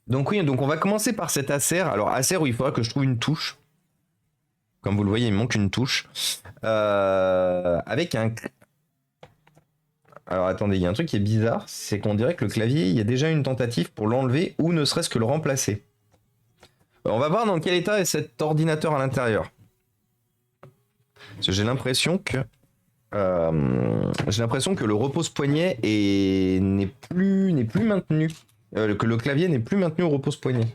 Donc oui, donc on va commencer par cet Acer. Alors Acer où il faudra que je trouve une touche. Comme vous le voyez, il me manque une touche. Avec un... Alors attendez, il y a un truc qui est bizarre, c'est qu'on dirait que le clavier, il y a déjà une tentative pour l'enlever ou ne serait-ce que le remplacer. On va voir dans quel état est cet ordinateur à l'intérieur. Parce que j'ai l'impression que le repose-poignet n'est plus maintenu. Que le clavier n'est plus maintenu au repose-poignet.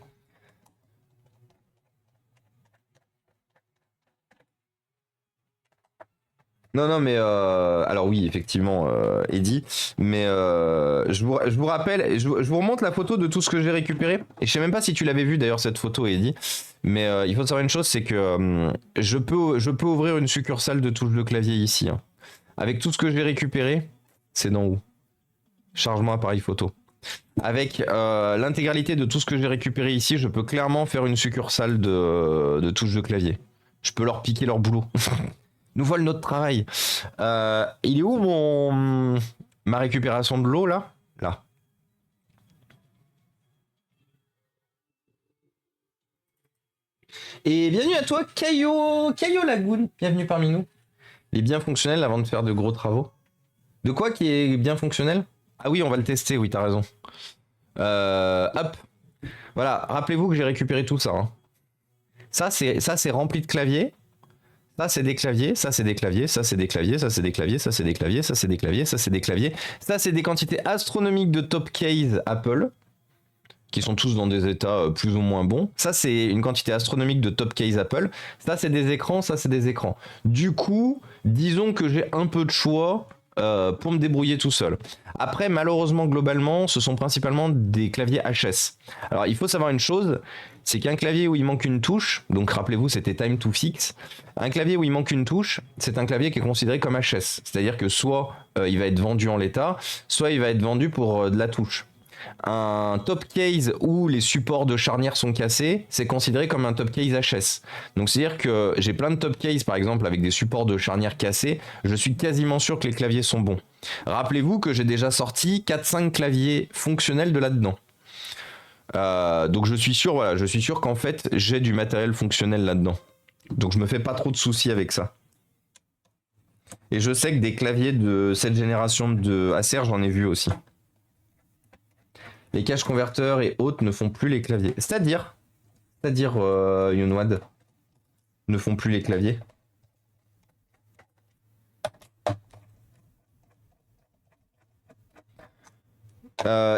Non, non, mais alors oui, effectivement, Eddy, mais je vous rappelle, je vous remonte la photo de tout ce que j'ai récupéré. Et je sais même pas si tu l'avais vu d'ailleurs cette photo, Eddy, mais il faut savoir une chose, c'est que je peux ouvrir une succursale de touche de clavier ici, hein. Avec tout ce que j'ai récupéré, c'est dans où? Chargement appareil photo. Avec l'intégralité de tout ce que j'ai récupéré ici, je peux clairement faire une succursale de touche de clavier. Je peux leur piquer leur boulot. Nous volent notre travail. Il est où ma récupération de l'eau là? Là. Et bienvenue à toi, Caillot Lagoon. Bienvenue parmi nous. Il est bien fonctionnel avant de faire de gros travaux. De quoi qui est bien fonctionnel? Ah oui, on va le tester, oui, t'as raison. Hop. Voilà, rappelez-vous que j'ai récupéré tout ça, hein. Ça, c'est rempli de claviers. Ça, c'est des claviers, ça, c'est des claviers, ça, c'est des claviers, ça, c'est des claviers, ça, c'est des claviers, ça, c'est des claviers, ça, c'est des claviers. Ça, c'est des quantités astronomiques de top case Apple, qui sont tous dans des états plus ou moins bons. Ça, c'est une quantité astronomique de top case Apple. Ça, c'est des écrans, ça, c'est des écrans. Du coup, disons que j'ai un peu de choix pour me débrouiller tout seul. Après, malheureusement, globalement, ce sont principalement des claviers HS. Alors, il faut savoir une chose, c'est qu'un clavier où il manque une touche, donc rappelez-vous, c'était Time to Fix, un clavier où il manque une touche, c'est un clavier qui est considéré comme HS. C'est-à-dire que soit il va être vendu en l'état, soit il va être vendu pour de la touche. Un top case où les supports de charnière sont cassés, c'est considéré comme un top case HS. Donc c'est-à-dire que j'ai plein de top case par exemple avec des supports de charnière cassés, je suis quasiment sûr que les claviers sont bons. Rappelez-vous que j'ai déjà sorti 4-5 claviers fonctionnels de là-dedans. Donc je suis sûr, voilà, je suis sûr qu'en fait j'ai du matériel fonctionnel là-dedans. Donc je me fais pas trop de soucis avec ça. Et je sais que des claviers de cette génération de Acer, j'en ai vu aussi. Les caches converteurs et autres ne font plus les claviers. C'est-à-dire Yunwad ne font plus les claviers.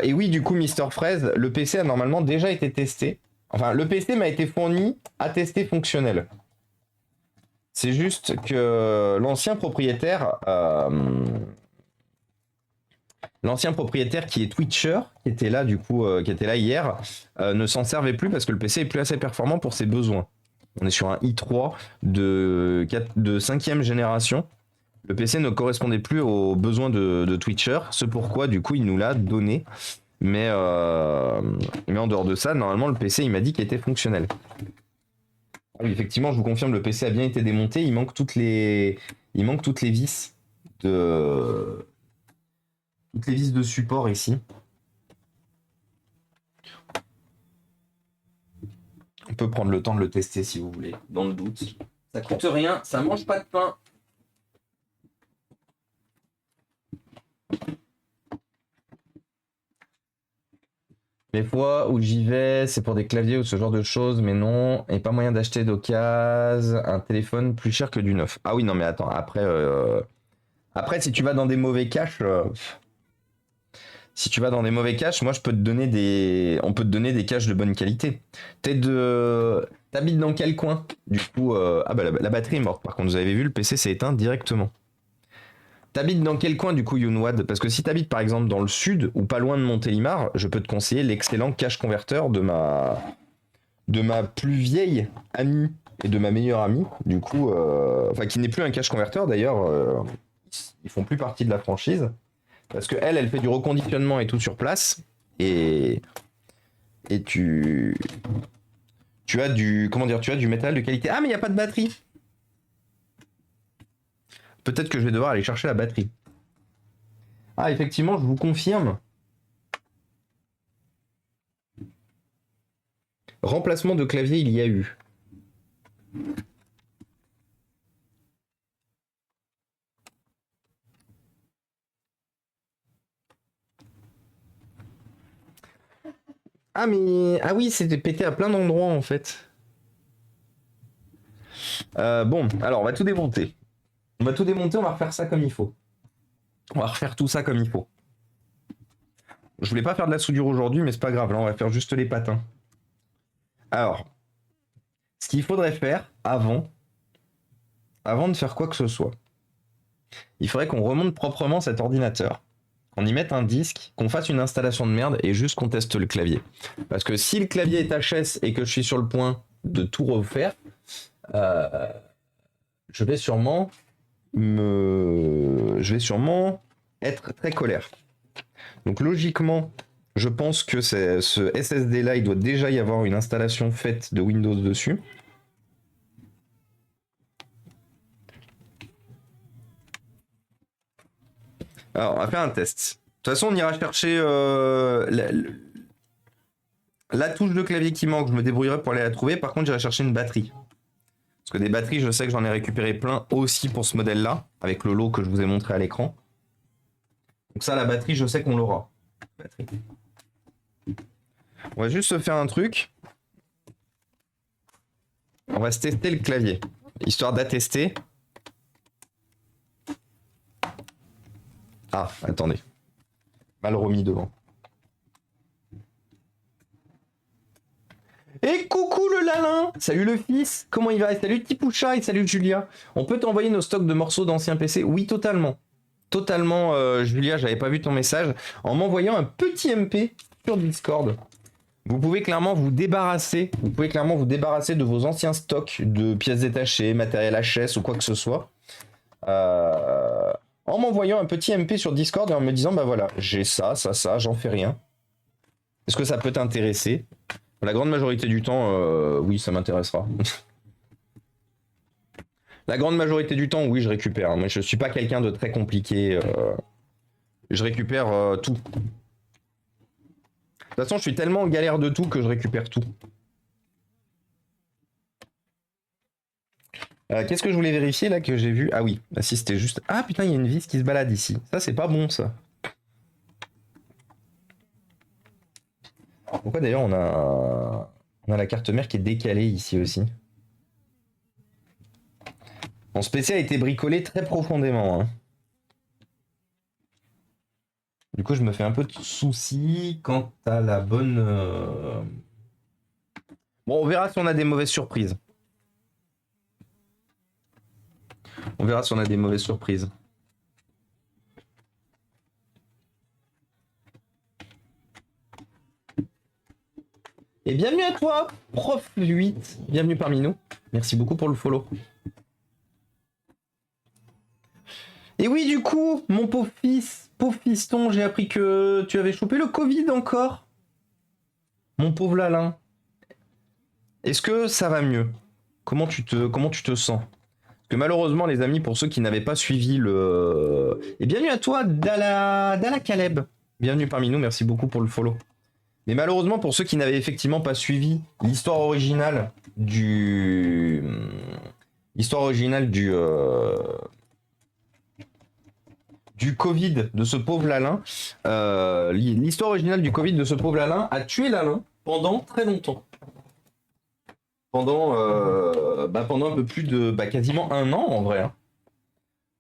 Et oui, du coup, Mister Fraise, le PC a normalement déjà été testé. Enfin, le PC m'a été fourni à tester fonctionnel. C'est juste que l'ancien propriétaire qui est Twitcher, qui était là du coup, qui était là hier, ne s'en servait plus parce que le PC est plus assez performant pour ses besoins. On est sur un i3 de 5e génération. Le PC ne correspondait plus aux besoins de Twitcher, ce pourquoi du coup il nous l'a donné. Mais en dehors de ça, normalement le PC il m'a dit qu'il était fonctionnel. Oui, effectivement, je vous confirme, le PC a bien été démonté. Il manque toutes les vis de support ici. On peut prendre le temps de le tester si vous voulez, dans le doute. Ça coûte rien, ça mange pas de pain. Les fois où j'y vais, c'est pour des claviers ou ce genre de choses, mais non, et pas moyen d'acheter d'occasion un téléphone plus cher que du neuf. Ah oui, non, mais attends, après si tu vas dans des mauvais caches, moi je peux te donner on peut te donner des caches de bonne qualité. T'habites dans quel coin? Du coup, ah bah la batterie est morte. Par contre, vous avez vu, le PC s'est éteint directement. T'habites dans quel coin du coup, Younwad? Parce que si t'habites par exemple dans le sud ou pas loin de Montélimar, je peux te conseiller l'excellent cache converteur de ma plus vieille amie et de ma meilleure amie. Du coup, enfin qui n'est plus un cache converteur d'ailleurs, ils font plus partie de la franchise parce que elle fait du reconditionnement et tout sur place et tu as du métal de qualité. Ah mais il y a pas de batterie. Peut-être que je vais devoir aller chercher la batterie. Ah, effectivement, je vous confirme. Remplacement de clavier, il y a eu. Ah mais... Ah oui, c'était pété à plein d'endroits en fait. Bon, alors on va tout démonter. On va tout démonter, on va refaire ça comme il faut. On va refaire tout ça comme il faut. Je voulais pas faire de la soudure aujourd'hui, mais c'est pas grave, là on va faire juste les patins. Alors, ce qu'il faudrait faire avant de faire quoi que ce soit, il faudrait qu'on remonte proprement cet ordinateur, qu'on y mette un disque, qu'on fasse une installation de merde et juste qu'on teste le clavier. Parce que si le clavier est HS et que je suis sur le point de tout refaire, je vais sûrement être très colère. Donc logiquement, je pense que ce SSD là, il doit déjà y avoir une installation faite de Windows dessus. Alors, on va faire un test. De toute façon, on ira chercher la touche de clavier qui manque. Je me débrouillerai pour aller la trouver. Par contre, j'irai chercher une batterie. Parce que des batteries, je sais que j'en ai récupéré plein aussi pour ce modèle-là, avec le lot que je vous ai montré à l'écran. Donc ça, la batterie, je sais qu'on l'aura. On va juste se faire un truc. On va se tester le clavier, histoire d'attester. Ah, attendez. Mal remis devant. Et coucou le Lalin. Salut le fils. Comment il va? Salut Tipoucha et salut Julia. On peut t'envoyer nos stocks de morceaux d'anciens PC? Oui, totalement. Totalement, Julia, j'avais pas vu ton message. En m'envoyant un petit MP sur Discord. Vous pouvez clairement vous débarrasser. De vos anciens stocks de pièces détachées, matériel HS ou quoi que ce soit. En m'envoyant un petit MP sur Discord et en me disant bah voilà, j'ai ça, j'en fais rien. Est-ce que ça peut t'intéresser? La grande majorité du temps, oui, ça m'intéressera. La grande majorité du temps, oui, je récupère. Mais je suis pas quelqu'un de très compliqué. Je récupère tout. De toute façon, je suis tellement en galère de tout que je récupère tout. Qu'est-ce que je voulais vérifier là que j'ai vu? Ah oui, bah si c'était juste... Ah putain, il y a une vis qui se balade ici. Ça, c'est pas bon, ça. Pourquoi d'ailleurs on a la carte mère qui est décalée ici aussi? Mon ce PC a été bricolé très profondément. Hein. Du coup, je me fais un peu de soucis quant à la bonne... Bon, on verra si on a des mauvaises surprises. On verra si on a des mauvaises surprises. Et bienvenue à toi, Prof8. Bienvenue parmi nous. Merci beaucoup pour le follow. Et oui, du coup, mon pauvre fiston, j'ai appris que tu avais chopé le Covid encore. Mon pauvre Lalin. Est-ce que ça va mieux? Comment tu te sens? Parce que malheureusement, les amis, pour ceux qui n'avaient pas suivi le... Et bienvenue à toi, Dala Caleb. Bienvenue parmi nous, merci beaucoup pour le follow. Mais malheureusement, pour ceux qui n'avaient effectivement pas suivi l'histoire originale du... du Covid de ce pauvre Lalin, l'histoire originale du Covid de ce pauvre Lalin a tué Lalin pendant très longtemps. Pendant un peu plus de quasiment un an en vrai. Hein.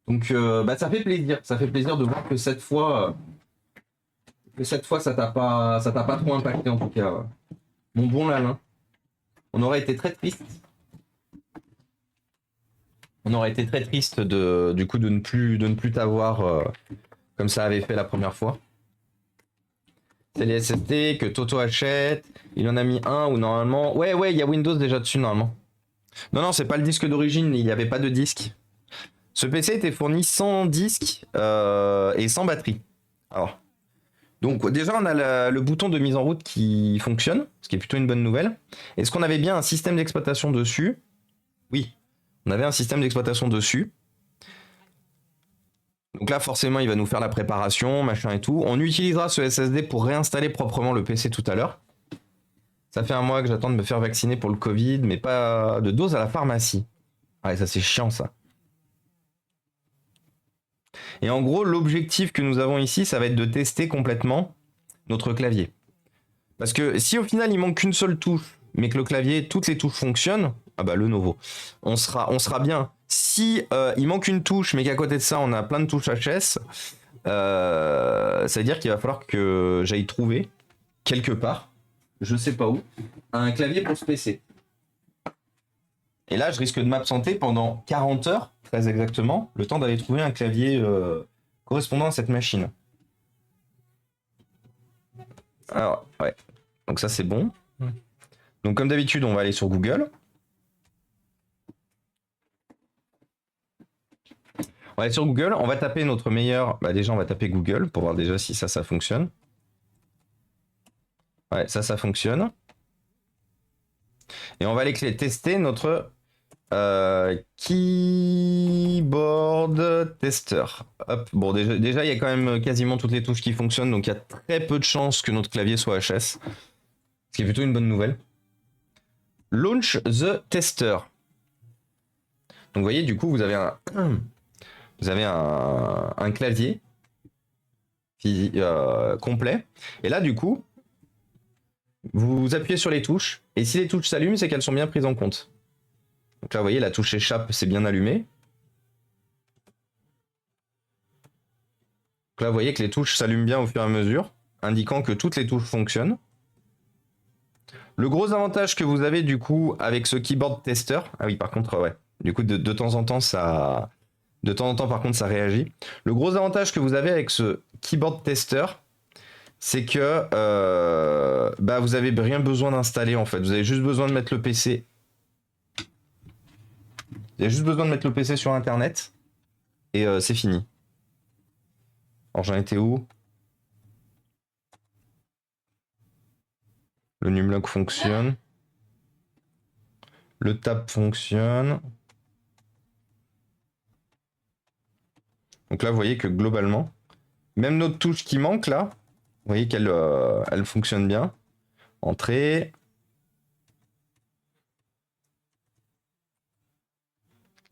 Donc ça fait plaisir de voir que cette fois ça t'a pas trop impacté en tout cas. Mon bon Lalin. On aurait été très triste. On aurait été très triste de ne plus t'avoir comme ça avait fait la première fois. C'est les SSD que Toto achète. Il en a mis un ou normalement... Ouais, il y a Windows déjà dessus normalement. Non, c'est pas le disque d'origine, il n'y avait pas de disque. Ce PC était fourni sans disque et sans batterie. Alors, donc déjà on a le bouton de mise en route qui fonctionne, ce qui est plutôt une bonne nouvelle. Est-ce qu'on avait bien un système d'exploitation dessus? Oui, on avait un système d'exploitation dessus. Donc là, forcément, il va nous faire la préparation, machin et tout. On utilisera ce SSD pour réinstaller proprement le PC tout à l'heure. Ça fait un mois que j'attends de me faire vacciner pour le Covid, mais pas de dose à la pharmacie. Ouais, ça c'est chiant ça. Et en gros, l'objectif que nous avons ici, ça va être de tester complètement notre clavier. Parce que si au final il manque qu'une seule touche, mais que le clavier, toutes les touches fonctionnent, ah bah le Novo, on sera bien. Si il manque une touche, mais qu'à côté de ça on a plein de touches HS, ça veut dire qu'il va falloir que j'aille trouver quelque part, je sais pas où, un clavier pour ce PC. Et là je risque de m'absenter pendant 40 heures, très exactement, le temps d'aller trouver un clavier correspondant à cette machine. Alors, ouais. Donc ça c'est bon. Donc comme d'habitude, on va aller sur Google. On va aller sur Google, on va taper notre meilleur... Bah déjà on va taper Google pour voir déjà si ça fonctionne. Ouais, ça fonctionne. Et on va aller tester notre keyboard tester. Hop. Bon, déjà, il y a quand même quasiment toutes les touches qui fonctionnent, donc il y a très peu de chances que notre clavier soit HS. Ce qui est plutôt une bonne nouvelle. Launch the tester. Donc vous voyez, du coup, vous avez un clavier complet. Et là, du coup, vous appuyez sur les touches. Et si les touches s'allument, c'est qu'elles sont bien prises en compte. Donc là, vous voyez, la touche échappe, c'est bien allumé. Donc là, vous voyez que les touches s'allument bien au fur et à mesure, indiquant que toutes les touches fonctionnent. Le gros avantage que vous avez, du coup, avec ce keyboard tester... Ah oui, par contre, ouais. Du coup, de temps en temps, ça... De temps en temps, par contre, ça réagit. Le gros avantage que vous avez avec ce keyboard tester, c'est que bah, vous avez rien besoin d'installer, en fait. Vous avez juste besoin de mettre le PC... Vous avez juste besoin de mettre le PC sur Internet et c'est fini. Alors j'en étais où? Le numlock fonctionne. Le tab fonctionne. Donc là, vous voyez que globalement, même notre touche qui manque là, vous voyez qu'elle elle fonctionne bien. Entrée.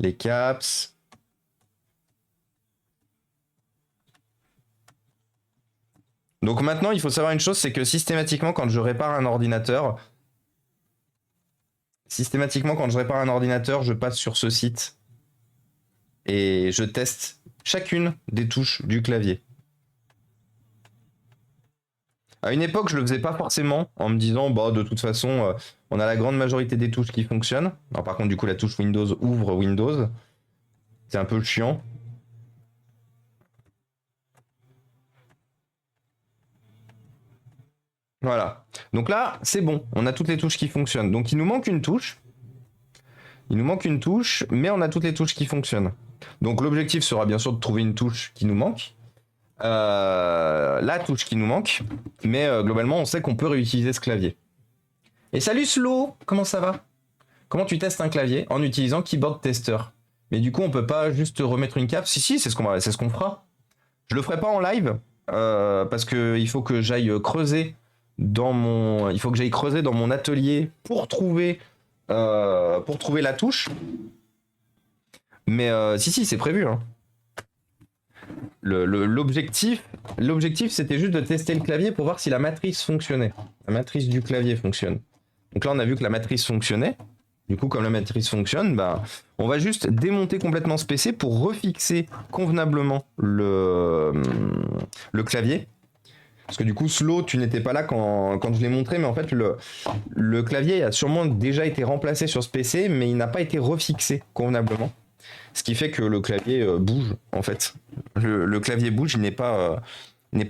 Les caps. Donc maintenant, il faut savoir une chose, c'est que systématiquement, quand je répare un ordinateur, je passe sur ce site et je teste chacune des touches du clavier. À une époque, je le faisais pas forcément en me disant, bah de toute façon, on a la grande majorité des touches qui fonctionnent. Alors, par contre, du coup, la touche Windows ouvre Windows. C'est un peu chiant. Voilà. Donc là, c'est bon. On a toutes les touches qui fonctionnent. Donc il nous manque une touche. Mais on a toutes les touches qui fonctionnent. Donc l'objectif sera bien sûr de trouver une touche qui nous manque. La touche qui nous manque. Mais globalement, on sait qu'on peut réutiliser ce clavier. Et salut Slow, comment ça va? Comment tu testes un clavier? En utilisant Keyboard Tester. Mais du coup, on peut pas juste remettre une cape. Si, c'est ce qu'on fera. Je le ferai pas en live. Parce que il faut que j'aille creuser dans mon atelier pour trouver la touche. Mais si, c'est prévu. Hein. L'objectif, c'était juste de tester le clavier pour voir si la matrice fonctionnait. La matrice du clavier fonctionne. Donc là, on a vu que la matrice fonctionnait. Du coup, comme la matrice fonctionne, bah, on va juste démonter complètement ce PC pour refixer convenablement le clavier. Parce que du coup, Slow, tu n'étais pas là quand je l'ai montré, mais en fait, le clavier a sûrement déjà été remplacé sur ce PC, mais il n'a pas été refixé convenablement. Ce qui fait que le clavier bouge, en fait. Le clavier bouge, il n'est pas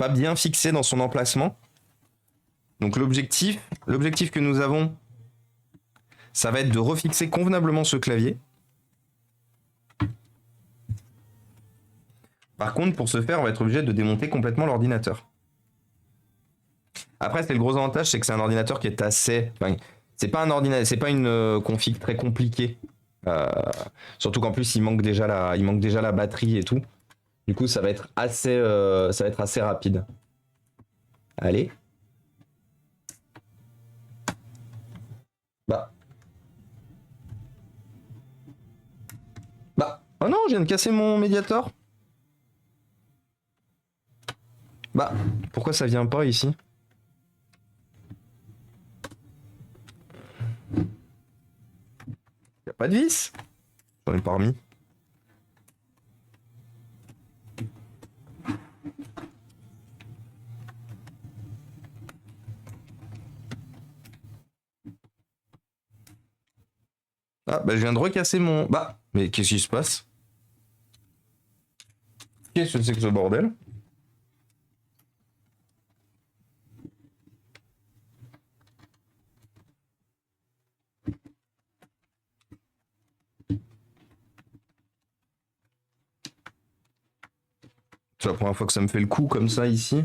bien fixé dans son emplacement. Donc l'objectif que nous avons, ça va être de refixer convenablement ce clavier. Par contre, pour ce faire, on va être obligé de démonter complètement l'ordinateur. Après, c'est le gros avantage, c'est que c'est un ordinateur qui est assez... Enfin, c'est pas une config très compliquée. Surtout qu'en plus, il manque déjà la batterie et tout. Du coup, ça va être assez rapide. Allez. Bah. Bah. Oh non, je viens de casser mon médiator. Bah. Pourquoi ça vient pas ici? Y a pas de vis? J'en ai pas remis. Ah, bah je viens de recasser mon... Bah, mais qu'est-ce qui se passe? Qu'est-ce que c'est que ce bordel? C'est la première fois que ça me fait le coup comme ça ici.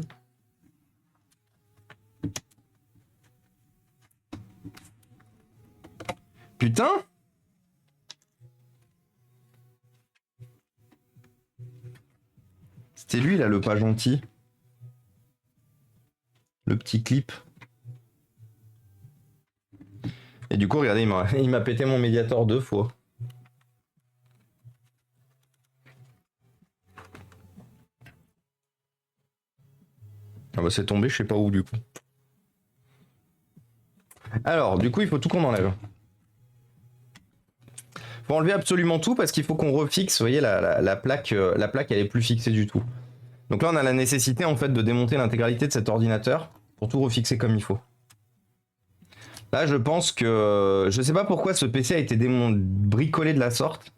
Putain! C'était lui là, le pas gentil. Le petit clip. Et du coup, regardez, il m'a pété mon médiator 2 fois. Ah bah c'est tombé, je sais pas où du coup. Alors, du coup, il faut tout qu'on enlève. Faut enlever absolument tout parce qu'il faut qu'on refixe. Vous voyez, la plaque, elle est plus fixée du tout. Donc là, on a la nécessité en fait de démonter l'intégralité de cet ordinateur pour tout refixer comme il faut. Là, je pense que je sais pas pourquoi ce PC a été bricolé de la sorte.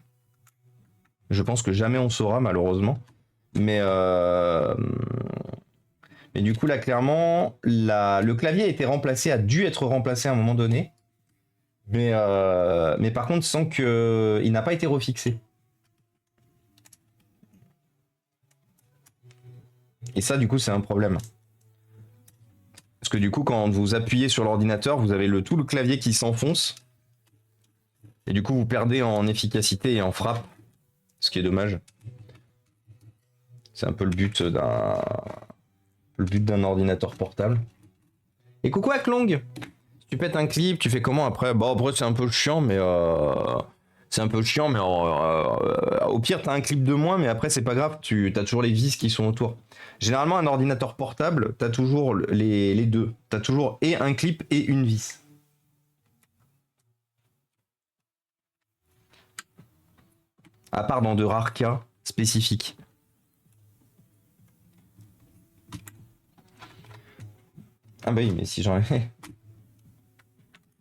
Je pense que jamais on saura malheureusement. Mais du coup là, clairement, le clavier a été remplacé, a dû être remplacé à un moment donné. Mais par contre, sans que il n'a pas été refixé. Et ça, du coup, c'est un problème. Parce que du coup, quand vous appuyez sur l'ordinateur, vous avez tout le clavier qui s'enfonce. Et du coup, vous perdez en efficacité et en frappe. Ce qui est dommage. C'est un peu le but d'un ordinateur portable. Et coucou Aklong! Tu pètes un clip, tu fais comment après? Bon, après, c'est un peu chiant, mais au pire, t'as un clip de moins, mais après, c'est pas grave, t'as toujours les vis qui sont autour. Généralement, un ordinateur portable, t'as toujours les deux. T'as toujours et un clip et une vis. À part dans de rares cas spécifiques. Ah bah oui, mais si j'en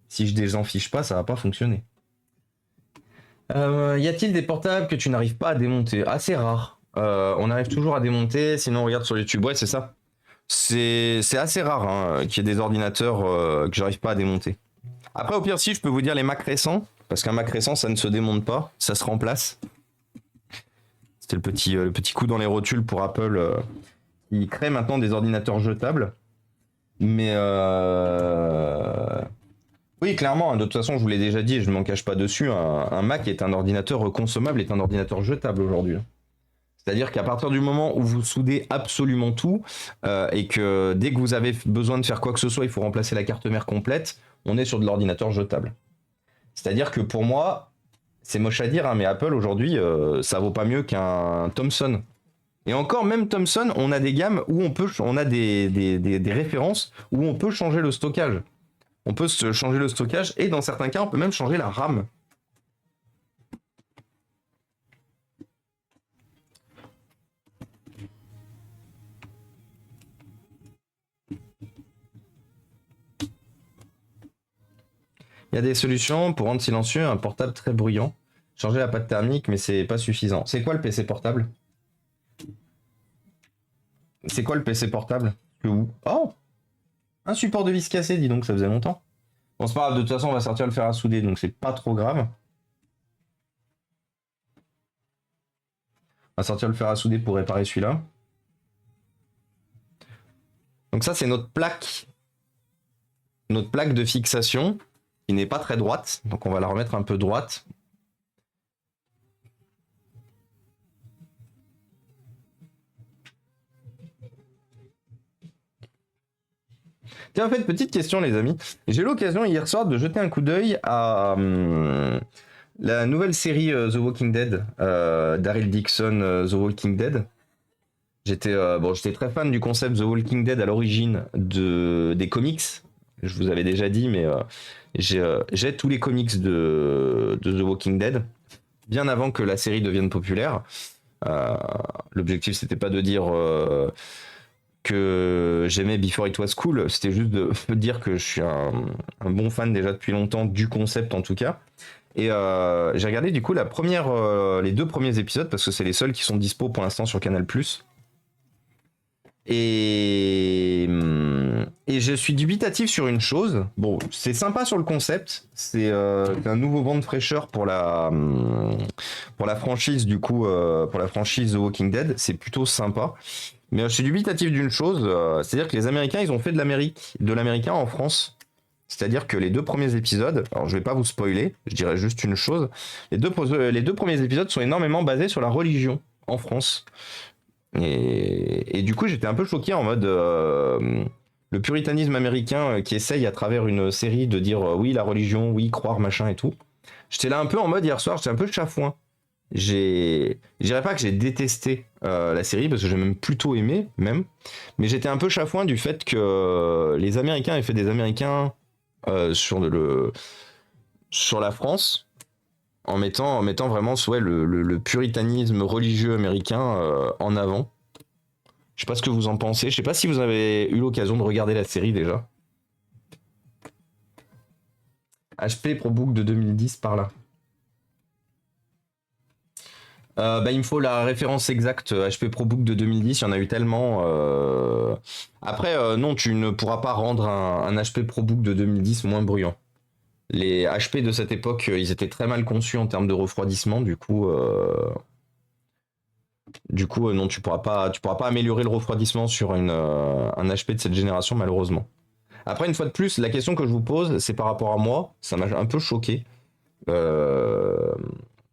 si je désenfiche pas, ça va pas fonctionner. Y a-t-il des portables que tu n'arrives pas à démonter? Assez rare. On arrive toujours à démonter, sinon on regarde sur YouTube. Ouais, c'est ça. C'est assez rare hein, qu'il y ait des ordinateurs que j'arrive pas à démonter. Après, au pire, si, je peux vous dire les Mac récents, parce qu'un Mac récent, ça ne se démonte pas, ça se remplace. C'était le petit coup dans les rotules pour Apple. Ils créent maintenant des ordinateurs jetables. Mais oui, clairement, hein, de toute façon, je vous l'ai déjà dit et je ne m'en cache pas dessus, un Mac est un ordinateur consommable, est un ordinateur jetable aujourd'hui. C'est-à-dire qu'à partir du moment où vous soudez absolument tout et que dès que vous avez besoin de faire quoi que ce soit, il faut remplacer la carte mère complète, on est sur de l'ordinateur jetable. C'est-à-dire que pour moi, c'est moche à dire, hein, mais Apple aujourd'hui, ça vaut pas mieux qu'un Thomson. Et encore, même Thomson, on a des gammes où on a des références où on peut changer le stockage. On peut changer le stockage et dans certains cas, on peut même changer la RAM. Il y a des solutions pour rendre silencieux un portable très bruyant. Changer la pâte thermique, mais c'est pas suffisant. C'est quoi le PC portable? C'est quoi le PC portable? Oh, un support de vis cassé, dis donc, ça faisait longtemps. Bon, c'est pas grave, de toute façon, on va sortir le fer à souder, donc c'est pas trop grave. On va sortir le fer à souder pour réparer celui-là. Donc ça, c'est notre plaque de fixation, qui n'est pas très droite. Donc on va la remettre un peu droite. Tiens, en fait, petite question, les amis. J'ai eu l'occasion hier soir de jeter un coup d'œil à la nouvelle série The Walking Dead, Daryl Dixon, The Walking Dead. J'étais très fan du concept The Walking Dead à l'origine des comics. Je vous avais déjà dit, mais j'ai tous les comics de The Walking Dead, bien avant que la série devienne populaire. L'objectif, c'était pas de dire que j'aimais Before It Was Cool, c'était juste de dire que je suis un bon fan déjà depuis longtemps du concept en tout cas. Et j'ai regardé du coup les 2 premiers épisodes parce que c'est les seuls qui sont dispo pour l'instant sur Canal+. Et je suis dubitatif sur une chose. Bon, c'est sympa sur le concept. C'est un nouveau vent de fraîcheur pour la franchise du coup, pour la franchise The Walking Dead. C'est plutôt sympa. Mais je suis dubitatif d'une chose. C'est-à-dire que les Américains, ils ont fait de l'américain en France. C'est-à-dire que les 2 premiers épisodes, alors je vais pas vous spoiler, je dirais juste une chose. Les deux premiers épisodes sont énormément basés sur la religion en France. Et du coup, j'étais un peu choqué en mode le puritanisme américain qui essaye à travers une série de dire oui, la religion, oui, croire, machin et tout. J'étais là un peu en mode hier soir, j'étais un peu chafouin. Je dirais pas que j'ai détesté la série parce que j'ai même plutôt aimé, même. Mais j'étais un peu chafouin du fait que les Américains aient fait des Américains sur la France en mettant vraiment le puritanisme religieux américain en avant. Je sais pas ce que vous en pensez. Je sais pas si vous avez eu l'occasion de regarder la série déjà. HP ProBook de 2010 par là. Il me faut la référence exacte HP ProBook de 2010, il y en a eu tellement. Après, non, tu ne pourras pas rendre un HP ProBook de 2010 moins bruyant. Les HP de cette époque, ils étaient très mal conçus en termes de refroidissement, du coup, non, tu pourras pas améliorer le refroidissement sur un HP de cette génération, malheureusement. Après, une fois de plus, la question que je vous pose, c'est par rapport à moi, ça m'a un peu choqué.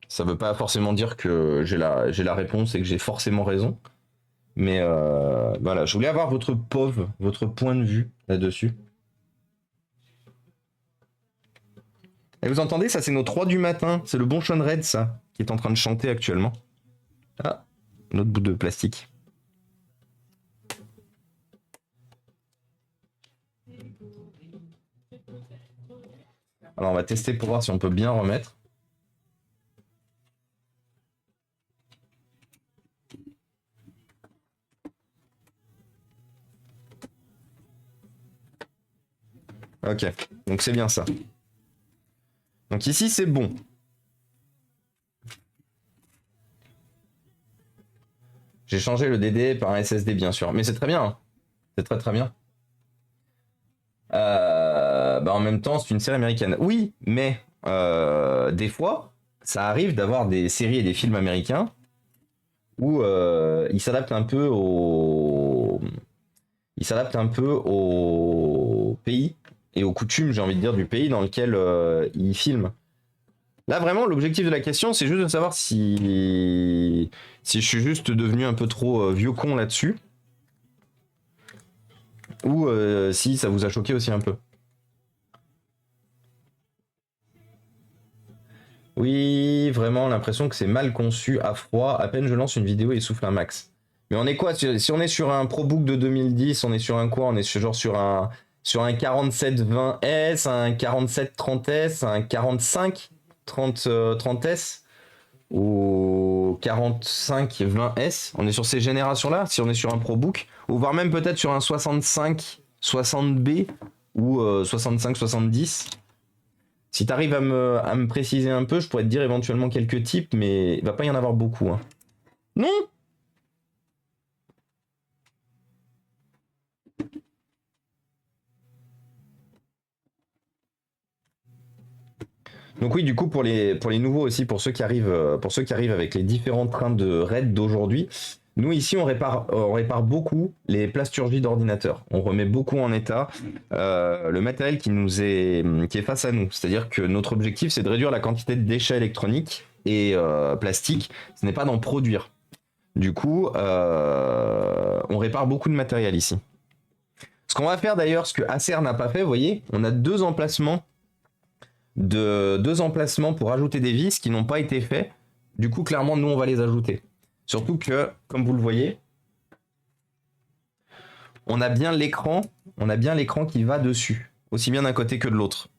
Ça veut pas forcément dire que j'ai la réponse et que j'ai forcément raison. Mais voilà, je voulais avoir votre point de vue là-dessus. Et vous entendez, ça c'est nos 3 du matin. C'est le bon Sean Red, ça, qui est en train de chanter actuellement. Ah, un autre bout de plastique. Alors on va tester pour voir si on peut bien remettre. Ok, donc c'est bien ça. Donc ici c'est bon. J'ai changé le DD par un SSD bien sûr, mais c'est très bien. Hein. C'est très très bien. En même temps c'est une série américaine. Oui, mais des fois ça arrive d'avoir des séries et des films américains où ils s'adaptent un peu au pays et aux coutumes, j'ai envie de dire, du pays dans lequel ils filment. Là, vraiment, l'objectif de la question, c'est juste de savoir si je suis juste devenu un peu trop vieux con là-dessus, ou si ça vous a choqué aussi un peu. Oui, vraiment, l'impression que c'est mal conçu, à froid. À peine je lance une vidéo, il souffle un max. Mais on est quoi? Si on est sur un ProBook de 2010, on est sur un quoi? On est genre sur un 4720S, un 4730S, un 4530S ou 4520S. On est sur ces générations-là, si on est sur un ProBook, ou voire même peut-être sur un 6560B ou 6570. Si tu arrives à me préciser un peu, je pourrais te dire éventuellement quelques types, mais il va pas y en avoir beaucoup. Hein. Non. Donc oui, du coup, pour les nouveaux aussi, pour ceux qui arrivent avec les différents trains de RAID d'aujourd'hui, nous ici on répare beaucoup les plasturgies d'ordinateur. On remet beaucoup en état le matériel qui est face à nous. C'est-à-dire que notre objectif c'est de réduire la quantité de déchets électroniques et plastiques. Ce n'est pas d'en produire. Du coup, on répare beaucoup de matériel ici. Ce qu'on va faire d'ailleurs, ce que Acer n'a pas fait, vous voyez, on a deux emplacements pour ajouter des vis qui n'ont pas été faits. Du coup, clairement, nous, on va les ajouter. Surtout que, comme vous le voyez, on a bien l'écran qui va dessus, aussi bien d'un côté que de l'autre.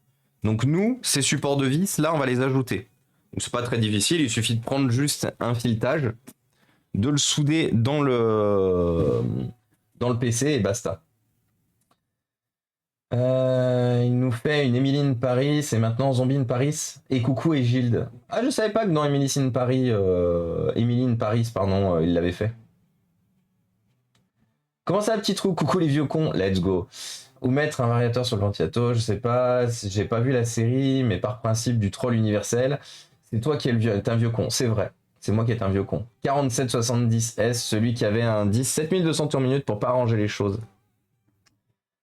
Donc nous, ces supports de vis, là, on va les ajouter. Donc c'est pas très difficile, il suffit de prendre juste un filetage, de le souder dans le PC et basta. Il nous fait une Emily in Paris et maintenant Zombie in Paris et coucou et Gilde. Ah, je savais pas que dans Emily in Paris, il l'avait fait. Comment ça, petit trou? Coucou les vieux cons, let's go. Ou mettre un variateur sur le ventilateur, je sais pas, j'ai pas vu la série, mais par principe du troll universel, c'est toi qui es un vieux con, c'est vrai. C'est moi qui est un vieux con. 4770S, celui qui avait un 10 7200 tours minute pour pas arranger les choses.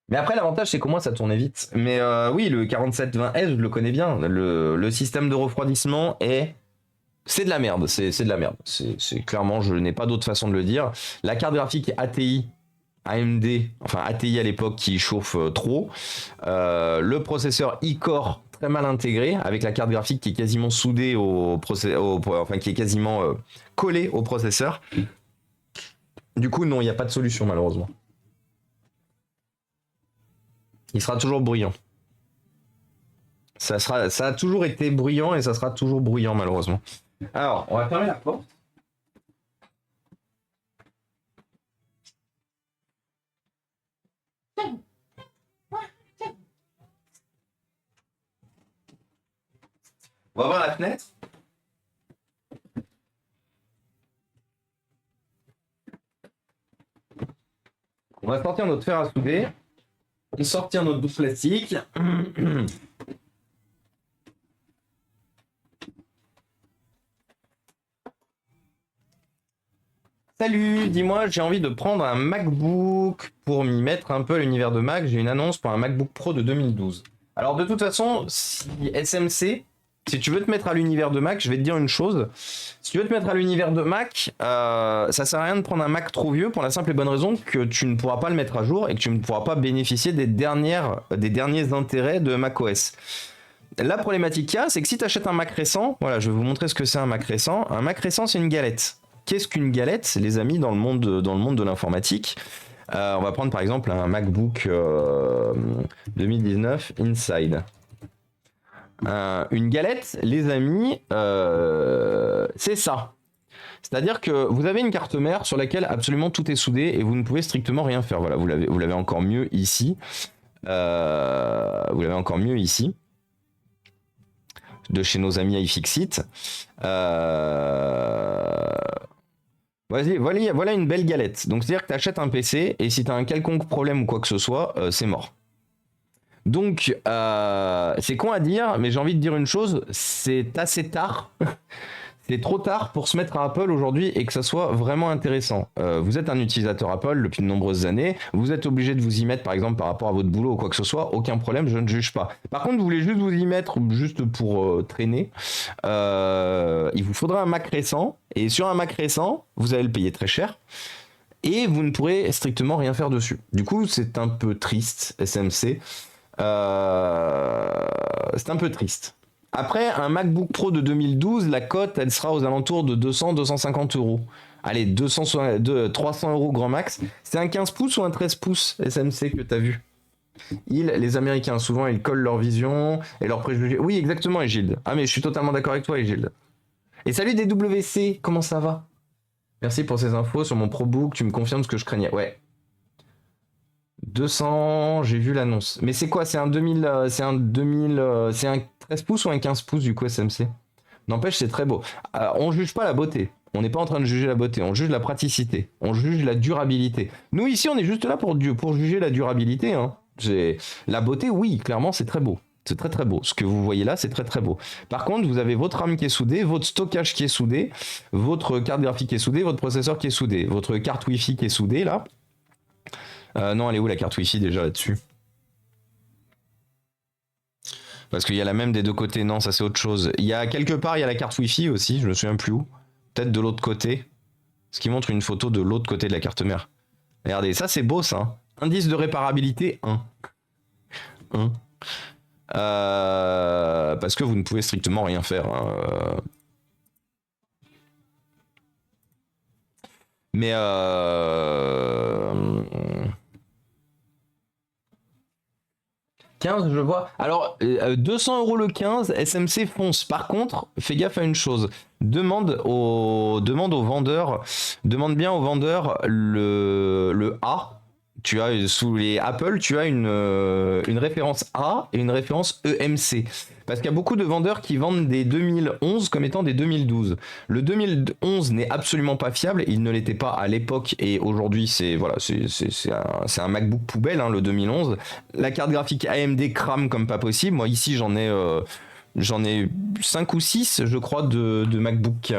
Mais après, l'avantage, c'est qu'au moins, ça tournait vite. Mais oui, le 4720S, je le connais bien. Le système de refroidissement c'est de la merde. C'est de la merde. C'est clairement, je n'ai pas d'autre façon de le dire. La carte graphique ATI, AMD, enfin ATI à l'époque qui chauffe trop. Le processeur e-core très mal intégré avec la carte graphique qui est quasiment soudée qui est quasiment collée au processeur. Du coup, non, il n'y a pas de solution malheureusement. Il sera toujours bruyant. Ça a toujours été bruyant et ça sera toujours bruyant malheureusement. Alors, on va fermer la porte. On va voir la fenêtre. On va sortir notre fer à souder. On va sortir notre douche plastique. Salut, dis-moi, j'ai envie de prendre un MacBook pour m'y mettre un peu à l'univers de Mac. J'ai une annonce pour un MacBook Pro de 2012. Alors de toute façon, si SMC, si tu veux te mettre à l'univers de Mac, je vais te dire une chose. Si tu veux te mettre à l'univers de Mac, ça sert à rien de prendre un Mac trop vieux pour la simple et bonne raison que tu ne pourras pas le mettre à jour et que tu ne pourras pas bénéficier des derniers intérêts de macOS. La problématique qu'il y a, c'est que si tu achètes un Mac récent, voilà, je vais vous montrer ce que c'est un Mac récent. Un Mac récent, c'est une galette. Qu'est-ce qu'une galette, les amis, dans le monde de l'informatique? On va prendre par exemple un MacBook 2019 Inside. Une galette, les amis, c'est ça. C'est-à-dire que vous avez une carte mère sur laquelle absolument tout est soudé et vous ne pouvez strictement rien faire. Voilà, vous l'avez encore mieux ici. De chez nos amis iFixit. Voilà une belle galette. Donc c'est-à-dire que tu achètes un PC et si tu as un quelconque problème ou quoi que ce soit, c'est mort. Donc c'est con à dire, mais j'ai envie de dire une chose, c'est assez tard. C'est trop tard pour se mettre à Apple aujourd'hui et que ça soit vraiment intéressant. Vous êtes un utilisateur Apple depuis de nombreuses années, vous êtes obligé de vous y mettre par exemple par rapport à votre boulot ou quoi que ce soit, aucun problème, je ne juge pas. Par contre, vous voulez juste vous y mettre juste pour traîner, il vous faudra un Mac récent et sur un Mac récent, vous allez le payer très cher et vous ne pourrez strictement rien faire dessus. Du coup, c'est un peu triste, SMC. C'est un peu triste. Après, un MacBook Pro de 2012, la cote, elle sera aux alentours de 200-250 euros. Allez, 300 euros grand max. C'est un 15 pouces ou un 13 pouces SMC que t'as vu? Les Américains, souvent, ils collent leur vision et leurs préjugés. Oui, exactement, Egilde. Ah, mais je suis totalement d'accord avec toi, Egilde. Et salut DWC, comment ça va? Merci pour ces infos sur mon ProBook, tu me confirmes ce que je craignais. Ouais. 200, j'ai vu l'annonce. Mais c'est quoi? C'est un 13 pouces ou un 15 pouces du coup SMC? N'empêche, c'est très beau. On juge pas la beauté. On n'est pas en train de juger la beauté. On juge la praticité. On juge la durabilité. Nous, ici, on est juste là pour juger la durabilité. Hein. La beauté, oui, clairement, c'est très beau. C'est très très beau. Ce que vous voyez là, c'est très très beau. Par contre, vous avez votre RAM qui est soudée, votre stockage qui est soudé, votre carte graphique qui est soudée, votre processeur qui est soudé, votre carte Wi-Fi qui est soudée là. Non, elle est où la carte Wi-Fi déjà là-dessus? Parce qu'il y a la même des deux côtés. Non, ça c'est autre chose. Il y a quelque part, il y a la carte Wi-Fi aussi, je me souviens plus où. Peut-être de l'autre côté. Ce qui montre une photo de l'autre côté de la carte mère. Regardez, ça c'est beau ça. Indice de réparabilité 1. 1. Parce que vous ne pouvez strictement rien faire. Hein. Mais 15, je vois. Alors, 200 € le 15, SMC fonce. Par contre, fais gaffe à une chose. Demande aux vendeurs, demande bien aux vendeurs le A. Tu as sous les Apple, tu as une référence A et une référence EMC. Parce qu'il y a beaucoup de vendeurs qui vendent des 2011 comme étant des 2012. Le 2011 n'est absolument pas fiable, il ne l'était pas à l'époque et aujourd'hui c'est voilà, c'est un MacBook poubelle hein, le 2011. La carte graphique AMD crame comme pas possible. Moi ici j'en ai 5 ou 6, je crois, de MacBook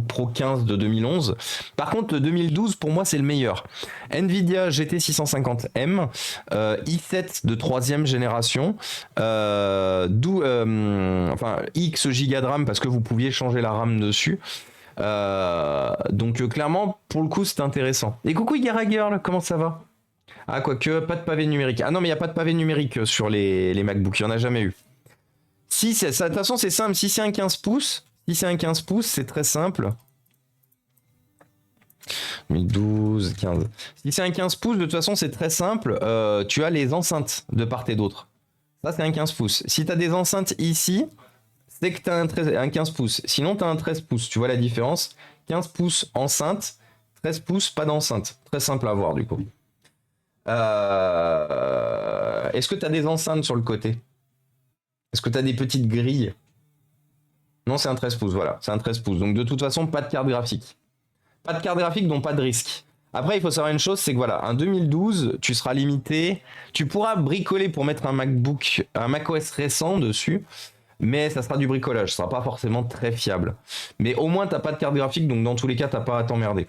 Pro 15 de 2011. Par contre, le 2012, pour moi, c'est le meilleur. Nvidia GT 650M, i7 de 3ème génération, enfin, X giga de RAM parce que vous pouviez changer la RAM dessus. Donc, clairement, pour le coup, c'est intéressant. Et coucou, Yara Girl, comment ça va? Ah, quoique, pas de pavé numérique. Ah non, mais il n'y a pas de pavé numérique sur les MacBooks, il n'y en a jamais eu. Si, de toute façon, c'est simple. Si c'est un 15 pouces, c'est très simple. 2012, 15. Si c'est un 15 pouces, de toute façon, c'est très simple. Tu as les enceintes de part et d'autre. Ça, c'est un 15 pouces. Si tu as des enceintes ici, c'est que tu as un 15 pouces. Sinon, tu as un 13 pouces. Tu vois la différence? 15 pouces enceinte, 13 pouces pas d'enceinte. Très simple à voir, du coup. Est-ce que tu as des enceintes sur le côté? Est-ce que tu as des petites grilles? Non, c'est un 13 pouces, voilà. C'est un 13 pouces. Donc, de toute façon, pas de carte graphique. Pas de carte graphique, donc pas de risque. Après, il faut savoir une chose, c'est que voilà, un 2012, tu seras limité. Tu pourras bricoler pour mettre un MacBook, un macOS récent dessus, mais ça sera du bricolage. Ça sera pas forcément très fiable. Mais au moins, t'as pas de carte graphique, donc dans tous les cas, t'as pas à t'emmerder.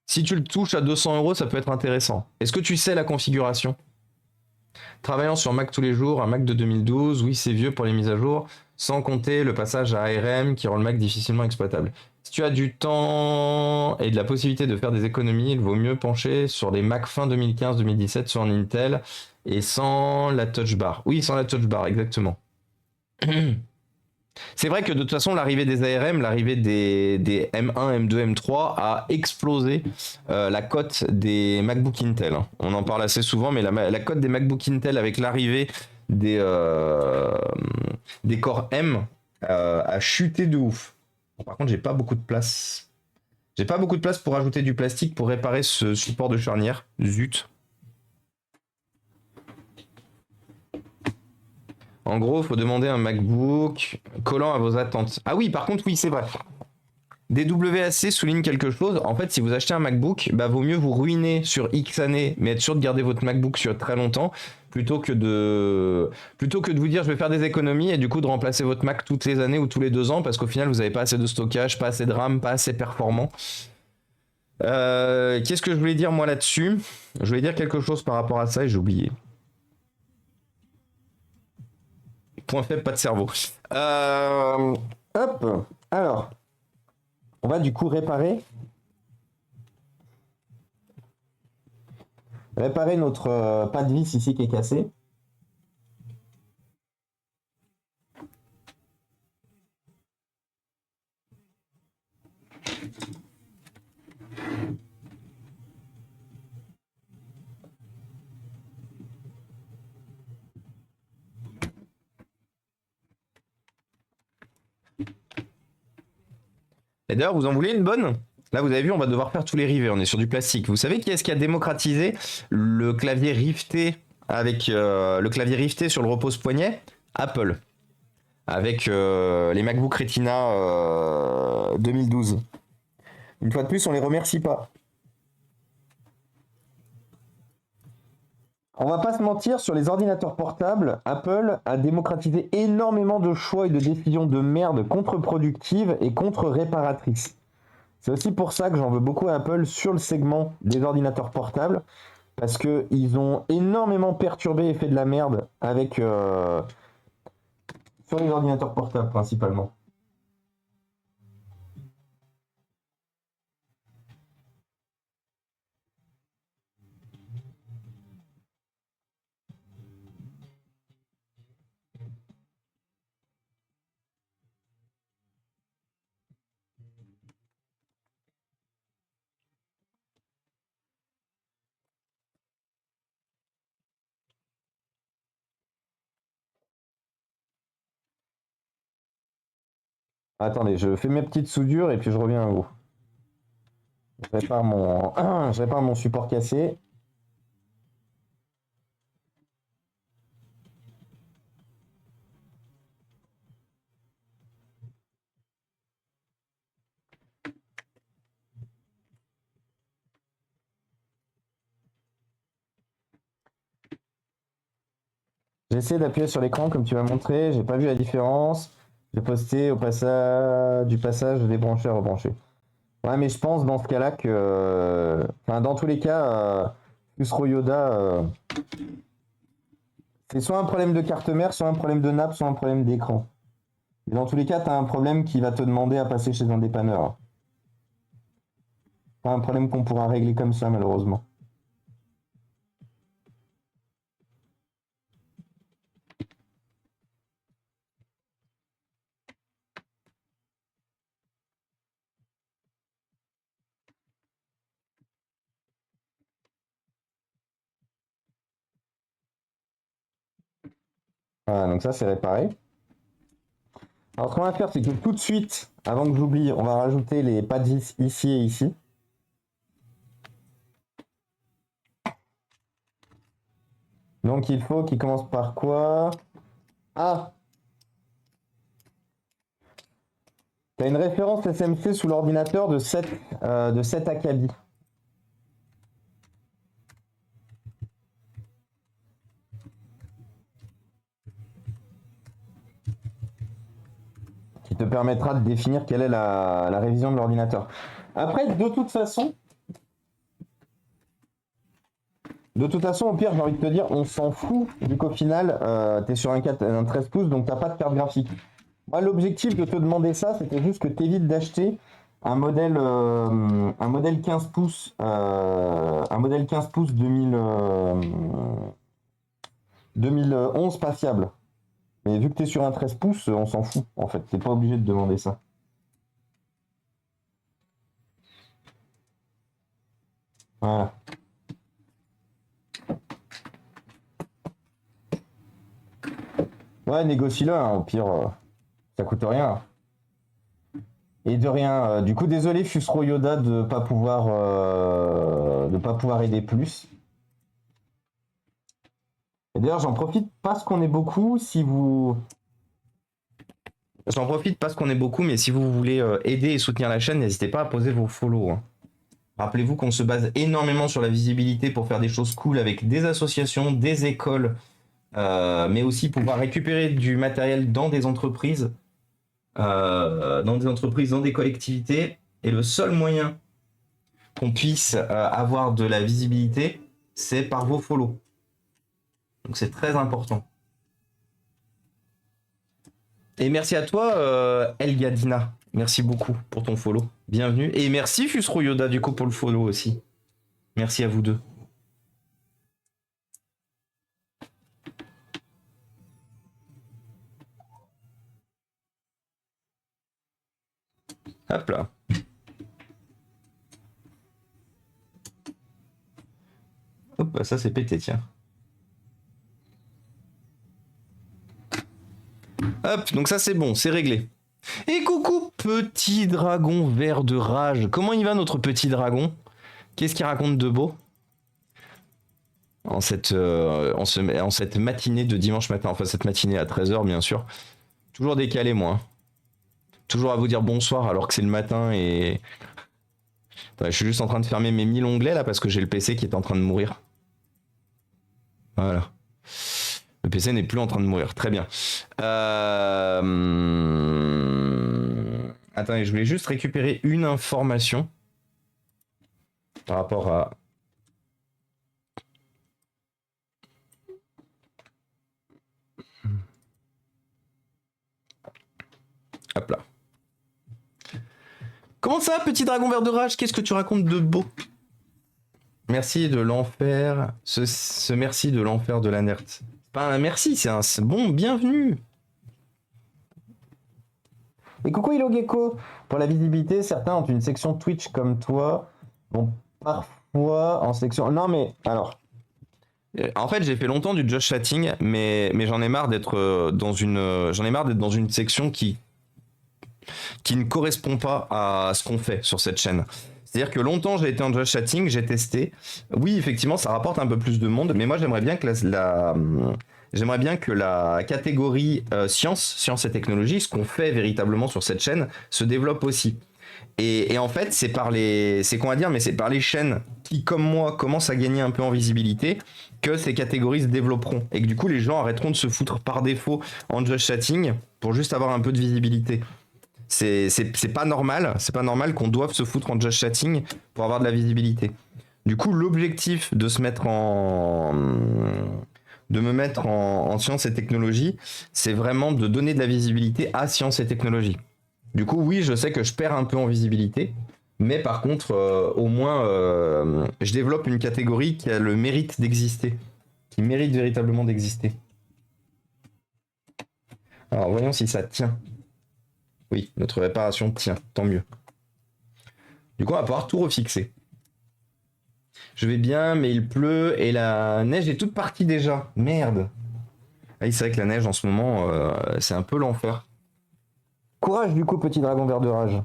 Si tu le touches à 200 €, ça peut être intéressant. Est-ce que tu sais la configuration? Travaillant sur Mac tous les jours, un Mac de 2012, oui, c'est vieux pour les mises à jour, sans compter le passage à ARM qui rend le Mac difficilement exploitable. Si tu as du temps et de la possibilité de faire des économies, il vaut mieux pencher sur des Mac fin 2015-2017 sur un Intel et sans la touch bar. Oui, sans la touch bar, exactement. C'est vrai que de toute façon, l'arrivée des ARM, l'arrivée des M1, M2, M3 a explosé la cote des MacBook Intel. Hein. On en parle assez souvent, mais la cote des MacBook Intel avec l'arrivée des Core M a chuté de ouf. Par contre, j'ai pas beaucoup de place. J'ai pas beaucoup de place pour ajouter du plastique pour réparer ce support de charnière. Zut. En gros, il faut demander un MacBook collant à vos attentes. Ah oui, par contre, oui, c'est vrai. DWAC souligne quelque chose. En fait, si vous achetez un MacBook, bah, vaut mieux vous ruiner sur X années, mais être sûr de garder votre MacBook sur très longtemps, plutôt que de vous dire je vais faire des économies et du coup de remplacer votre Mac toutes les années ou tous les 2 ans parce qu'au final vous n'avez pas assez de stockage, pas assez de RAM, pas assez performant. Qu'est-ce que je voulais dire moi là-dessus? Je voulais dire quelque chose par rapport à ça et j'ai oublié. Point faible, pas de cerveau. Hop. Alors, on va du coup réparer notre pas de vis ici qui est cassé. Et d'ailleurs, vous en voulez une bonne? Là, vous avez vu, on va devoir faire tous les rivets. On est sur du plastique. Vous savez qui est-ce qui a démocratisé le clavier rifté avec le clavier rifté sur le repose-poignet? Apple. Avec les MacBook Retina 2012. Une fois de plus, on les remercie pas. On va pas se mentir, sur les ordinateurs portables, Apple a démocratisé énormément de choix et de décisions de merde contre-productives et contre-réparatrices. C'est aussi pour ça que j'en veux beaucoup à Apple sur le segment des ordinateurs portables, parce qu'ils ont énormément perturbé et fait de la merde avec sur les ordinateurs portables principalement. Attendez, je fais mes petites soudures et puis je reviens à vous. Je répare mon support cassé. J'ai essayé d'appuyer sur l'écran comme tu m'as montré, j'ai pas vu la différence. J'ai posté du passage débranché à rebrancher. Ouais, mais je pense dans ce cas-là que. Enfin, dans tous les cas, Fusro Yoda, c'est soit un problème de carte mère, soit un problème de nappe, soit un problème d'écran. Et dans tous les cas, tu as un problème qui va te demander à passer chez un dépanneur. Pas un problème qu'on pourra régler comme ça, malheureusement. Voilà, donc ça, c'est réparé. Alors, ce qu'on va faire, c'est que tout de suite, avant que j'oublie, on va rajouter les pads ici et ici. Donc, il faut qu'il commence par quoi? Ah! Tu as une référence SMC sous l'ordinateur de 7 Akabi. Qui te permettra de définir quelle est la révision de l'ordinateur. Après, de toute façon, au pire, j'ai envie de te dire, on s'en fout, vu qu'au final, tu es sur un 13 pouces, donc tu n'as pas de carte graphique. Moi, l'objectif de te demander ça, c'était juste que tu évites d'acheter un modèle 15 pouces, 2011 pas fiable. Mais vu que tu es sur un 13 pouces, on s'en fout, en fait. Tu n'es pas obligé de demander ça. Voilà. Ouais, négocie-le, hein, au pire, ça coûte rien. Et de rien. Du coup, désolé Fusro Yoda de pas pouvoir aider plus. Et d'ailleurs, j'en profite parce qu'on est beaucoup. J'en profite parce qu'on est beaucoup, mais si vous voulez aider et soutenir la chaîne, n'hésitez pas à poser vos follow. Hein. Rappelez-vous qu'on se base énormément sur la visibilité pour faire des choses cool avec des associations, des écoles, mais aussi pouvoir récupérer du matériel dans des entreprises, dans des collectivités. Et le seul moyen qu'on puisse avoir de la visibilité, c'est par vos follow. Donc c'est très important. Et merci à toi, Elgadina. Merci beaucoup pour ton follow. Bienvenue. Et merci Fusro Yoda du coup pour le follow aussi. Merci à vous deux. Hop là. Hop, bah ça c'est pété, tiens. Hop, donc ça c'est bon, c'est réglé. Et coucou petit dragon vert de rage. Comment il va notre petit dragon? Qu'est-ce qu'il raconte de beau en cette matinée de dimanche matin? Enfin cette matinée à 13h bien sûr. Toujours décalé moi. Toujours à vous dire bonsoir alors que c'est le matin et... Attends, je suis juste en train de fermer mes 1000 onglets là parce que j'ai le PC qui est en train de mourir. Voilà. Le PC n'est plus en train de mourir. Très bien. Attendez, je voulais juste récupérer une information par rapport à... Hop là. Comment ça, petit dragon vert de rage? Qu'est-ce que tu racontes de beau? Merci de l'enfer. Ce merci de l'enfer de la nerd. C'est pas un merci, c'est un bon bienvenue. Et coucou Hello Gecko. Pour la visibilité, certains ont une section Twitch comme toi. Bon, parfois en section... Non mais, alors... En fait, j'ai fait longtemps du Josh Chatting, mais j'en ai marre d'être dans une... J'en ai marre d'être dans une section qui qui ne correspond pas à ce qu'on fait sur cette chaîne. C'est-à-dire que longtemps j'ai été en just chatting, j'ai testé. Oui, effectivement, ça rapporte un peu plus de monde, mais moi j'aimerais bien que j'aimerais bien que la catégorie science et technologie, ce qu'on fait véritablement sur cette chaîne, se développe aussi. Et en fait, c'est qu'on va dire, mais c'est par les chaînes qui, comme moi, commencent à gagner un peu en visibilité, que ces catégories se développeront. Et que du coup, les gens arrêteront de se foutre par défaut en just chatting pour juste avoir un peu de visibilité. C'est pas normal qu'on doive se foutre en just chatting pour avoir de la visibilité. Du coup, l'objectif de se mettre de me mettre en sciences et technologies, c'est vraiment de donner de la visibilité à sciences et technologies. Du coup, oui, je sais que je perds un peu en visibilité, mais par contre, au moins, je développe une catégorie qui a le mérite d'exister, qui mérite véritablement d'exister. Alors, voyons si ça tient. Oui, notre réparation tient, tant mieux. Du coup, on va pouvoir tout refixer. Je vais bien, mais il pleut et la neige est toute partie déjà. Merde. Ah oui, c'est vrai que la neige en ce moment, c'est un peu l'enfer. Courage du coup, petit dragon vert de rage.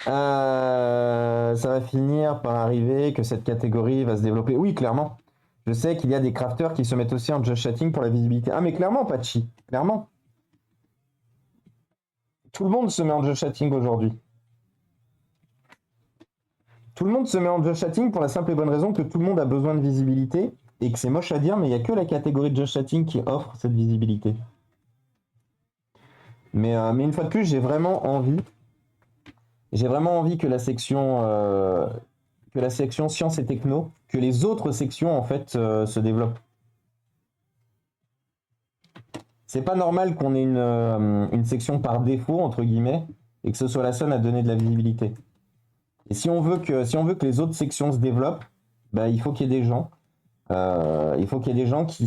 Ça va finir par arriver que cette catégorie va se développer. Oui, clairement. Je sais qu'il y a des crafters qui se mettent aussi en just chatting pour la visibilité. Ah, mais clairement, Patchy. Clairement. Tout le monde se met en just chatting aujourd'hui. Tout le monde se met en just chatting pour la simple et bonne raison que tout le monde a besoin de visibilité et que c'est moche à dire, mais il n'y a que la catégorie de just chatting qui offre cette visibilité. Mais une fois de plus, j'ai vraiment envie que la section sciences et techno, que les autres sections en fait se développent. C'est pas normal qu'on ait une section par défaut entre guillemets et que ce soit la seule à donner de la visibilité. Et si on veut que les autres sections se développent, bah, il faut qu'il y ait des gens, qui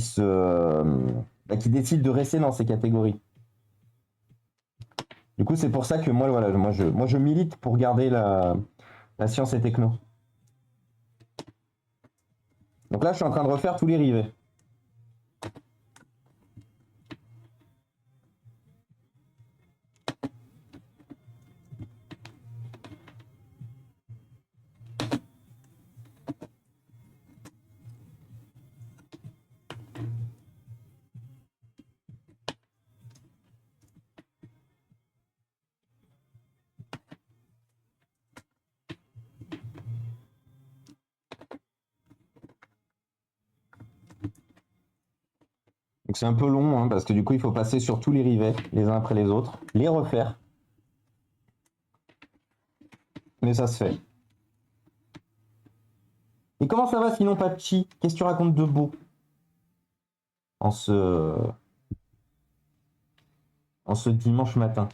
décident de rester dans ces catégories. Du coup, c'est pour ça que moi, voilà, moi je milite pour garder la science et techno. Donc là, je suis en train de refaire tous les rivets. Donc c'est un peu long, hein, parce que du coup, il faut passer sur tous les rivets, les uns après les autres, les refaire. Mais ça se fait. Et comment ça va sinon, Patchy? Qu'est-ce que tu racontes de beau en ce dimanche matin?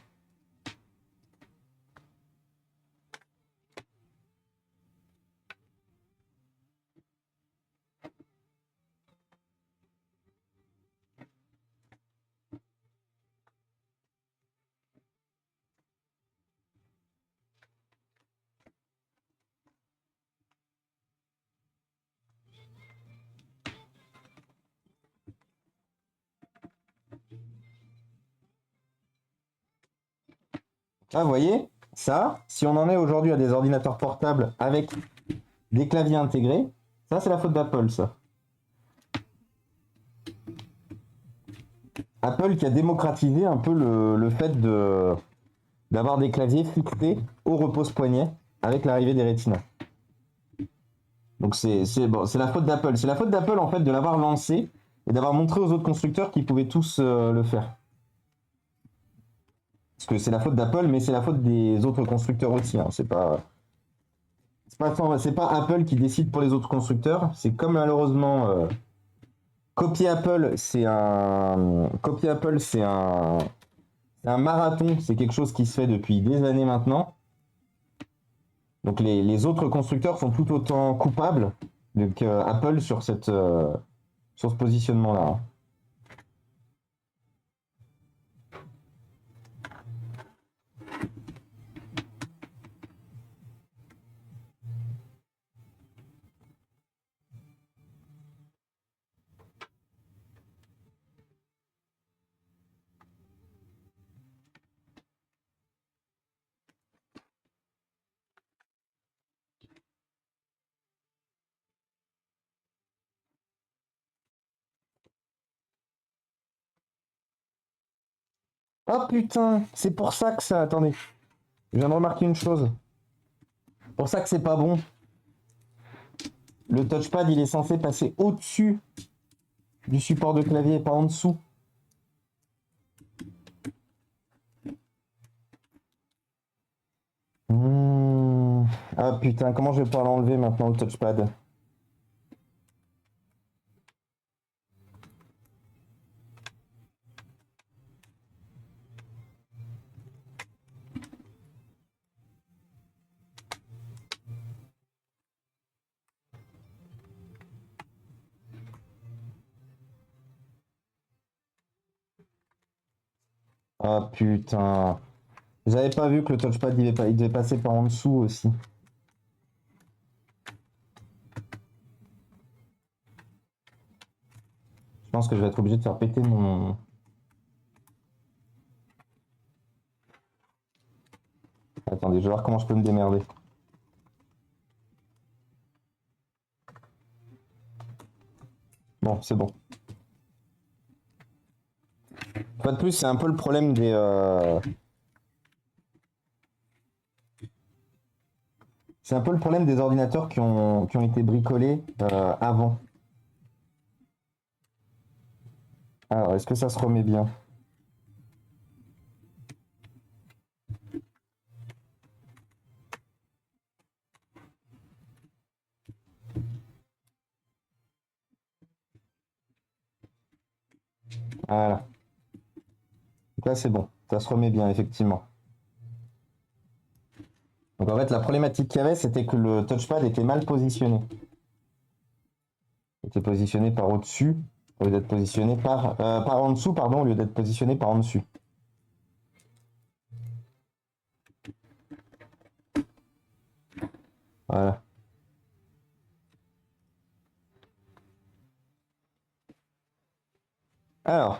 Ah, vous voyez, ça, si on en est aujourd'hui à des ordinateurs portables avec des claviers intégrés, ça c'est la faute d'Apple, ça. Apple qui a démocratisé un peu le fait d'avoir des claviers fixés au repose-poignet avec l'arrivée des Retina. Donc c'est la faute d'Apple. C'est la faute d'Apple en fait de l'avoir lancé et d'avoir montré aux autres constructeurs qu'ils pouvaient tous le faire. Parce que c'est la faute d'Apple, mais c'est la faute des autres constructeurs aussi. Hein. C'est pas Apple qui décide pour les autres constructeurs. C'est comme malheureusement copier Apple, c'est un marathon. C'est quelque chose qui se fait depuis des années maintenant. Donc les autres constructeurs sont tout autant coupables que Apple sur ce positionnement-là. Hein. Oh putain, c'est pour ça que ça... Attendez, je viens de remarquer une chose. Pour ça que c'est pas bon. Le touchpad, il est censé passer au-dessus du support de clavier et pas en dessous. Ah putain, comment je vais pouvoir l'enlever maintenant le touchpad? Ah putain. J'avais pas vu que le touchpad il devait passer par en dessous aussi. Je pense que je vais être obligé de faire péter mon... Attendez, je vais voir comment je peux me démerder. Bon, c'est bon. Pas de plus, c'est un peu le problème des... C'est un peu le problème des ordinateurs qui ont été bricolés avant. Alors, est-ce que ça se remet bien? Voilà. Donc là, c'est bon. Ça se remet bien, effectivement. Donc en fait, la problématique qu'il y avait, c'était que le touchpad était mal positionné. Il était positionné par au-dessus, au lieu d'être positionné par en dessous, pardon, au lieu d'être positionné par en dessus. Voilà. Alors.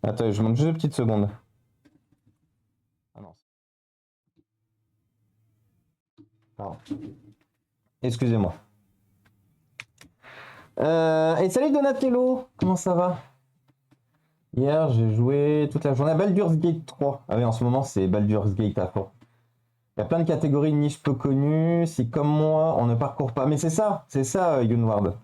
Attends, je monte juste une petite seconde. Ah non. Pardon. Excusez-moi. Et salut Donatello, comment ça va? Hier, j'ai joué toute la journée à Baldur's Gate 3. Ah oui, en ce moment, c'est Baldur's Gate à fond. Il y a plein de catégories de niches peu connues. Si, comme moi, on ne parcourt pas... Mais c'est ça, Younward.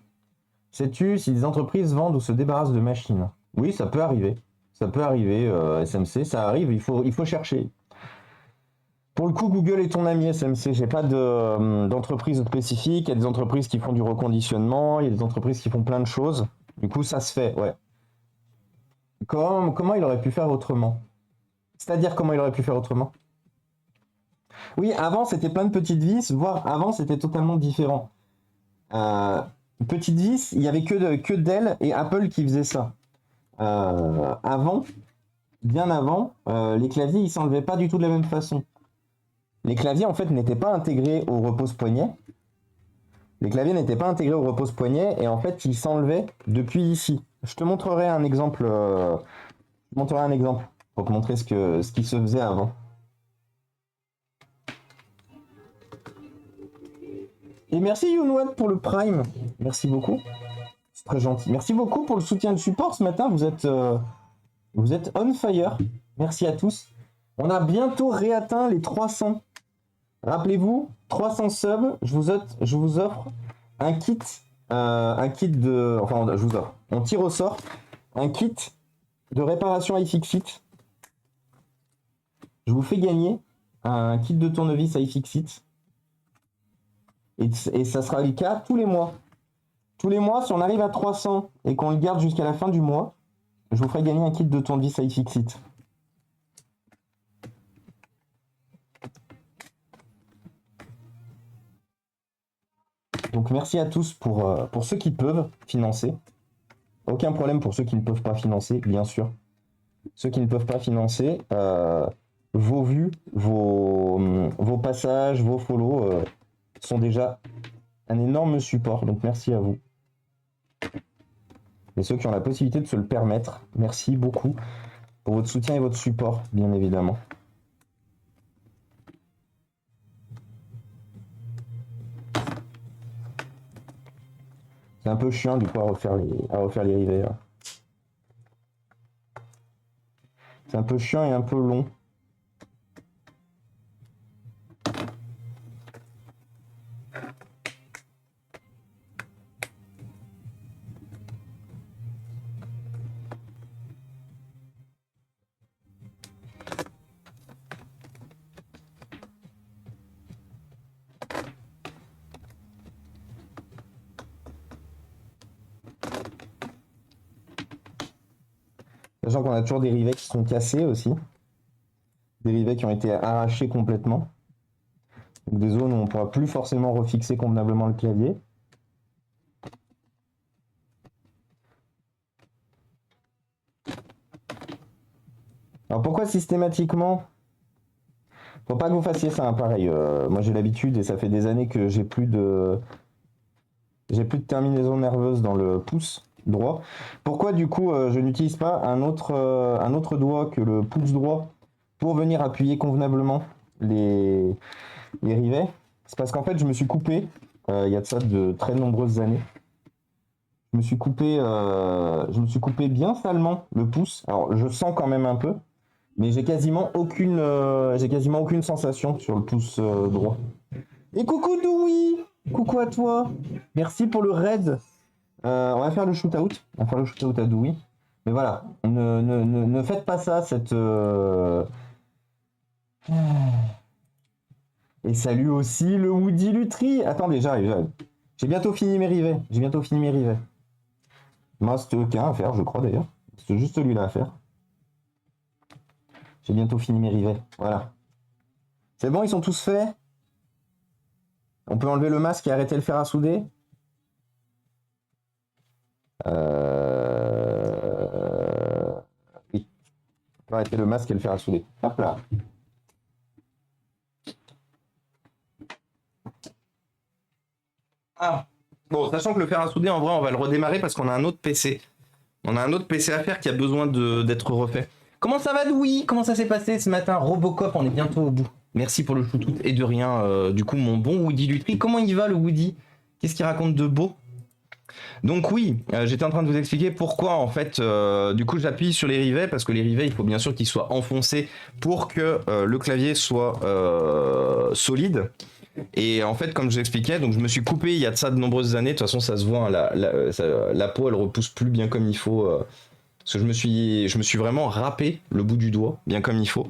Sais-tu si des entreprises vendent ou se débarrassent de machines? Oui, ça peut arriver. Ça peut arriver, SMC, ça arrive, il faut chercher. Pour le coup, Google est ton ami, SMC. J'ai pas d'entreprise spécifique. Il y a des entreprises qui font du reconditionnement, il y a des entreprises qui font plein de choses. Du coup, ça se fait, ouais. Comment il aurait pu faire autrement? C'est-à-dire comment il aurait pu faire autrement? Oui, avant, c'était plein de petites vis, voire avant, c'était totalement différent. Euh, Petites vis, il y avait que Dell et Apple qui faisaient ça. Avant, bien avant, les claviers, ils s'enlevaient pas du tout de la même façon. Les claviers, en fait, n'étaient pas intégrés au repose-poignet. Les claviers n'étaient pas intégrés au repose-poignet et en fait, ils s'enlevaient depuis ici. Je te montrerai un exemple. Pour te montrer ce qui se faisait avant. Et merci Younwad pour le Prime. Merci beaucoup. C'est très gentil. Merci beaucoup pour le soutien de support ce matin. Vous êtes on fire. Merci à tous. On a bientôt réatteint les 300. Rappelez-vous, 300 subs, je vous offre un kit de... Enfin, je vous offre. On tire au sort un kit de réparation iFixit. Je vous fais gagner un kit de tournevis iFixit. Et ça sera le cas tous les mois. Tous les mois, si on arrive à 300 et qu'on le garde jusqu'à la fin du mois, je vous ferai gagner un kit de tournevis iFixit. Donc merci à tous pour ceux qui peuvent financer. Aucun problème pour ceux qui ne peuvent pas financer, bien sûr. Ceux qui ne peuvent pas financer, vos vues, vos passages, vos follow sont déjà un énorme support. Donc merci à vous. Et ceux qui ont la possibilité de se le permettre, merci beaucoup pour votre soutien et votre support, bien évidemment. C'est un peu chiant du coup à refaire les rivets. Là. C'est un peu chiant et un peu long. Sachant qu'on a toujours des rivets qui sont cassés aussi. Des rivets qui ont été arrachés complètement. Donc des zones où on ne pourra plus forcément refixer convenablement le clavier. Alors pourquoi systématiquement? Faut pas que vous fassiez ça, hein, pareil. Moi j'ai l'habitude et ça fait des années que j'ai plus de terminaison nerveuse dans le pouce droit. Pourquoi du coup je n'utilise pas un autre doigt que le pouce droit pour venir appuyer convenablement les rivets? C'est parce qu'en fait je me suis coupé, il y a de ça de très nombreuses années. Je me suis coupé bien salement le pouce. Alors je sens quand même un peu, mais j'ai quasiment aucune sensation sur le pouce droit. Et coucou Doui! Coucou à toi! Merci pour le raid. On va faire le shootout. On va faire le shootout à Doui. Mais voilà, ne faites pas ça, cette... Et salut aussi le Woody Lutry. Attendez, j'arrive. J'ai bientôt fini mes rivets. Il m'en reste qu'un à faire, je crois d'ailleurs. C'est juste celui-là à faire. J'ai bientôt fini mes rivets. Voilà. C'est bon, ils sont tous faits? On peut enlever le masque et arrêter le fer à souder? Oui. On peut arrêter le masque et le fer à souder. Hop là. Ah, bon, sachant que le fer à souder, en vrai, on va le redémarrer parce qu'on a un autre PC. On a un autre PC à faire qui a besoin d'être refait. Comment ça va, Louis? Comment ça s'est passé ce matin? Robocop, on est bientôt au bout. Merci pour le shootout et de rien. Du coup, mon bon Woody Lutry. Comment il va, le Woody? Qu'est-ce qu'il raconte de beau? Donc oui, j'étais en train de vous expliquer pourquoi en fait, du coup j'appuie sur les rivets parce que les rivets il faut bien sûr qu'ils soient enfoncés pour que le clavier soit solide. Et en fait comme je l'expliquais, donc je me suis coupé il y a de ça de nombreuses années, de toute façon ça se voit, hein, la peau elle repousse plus bien comme il faut. Parce que je me suis vraiment râpé le bout du doigt, bien comme il faut.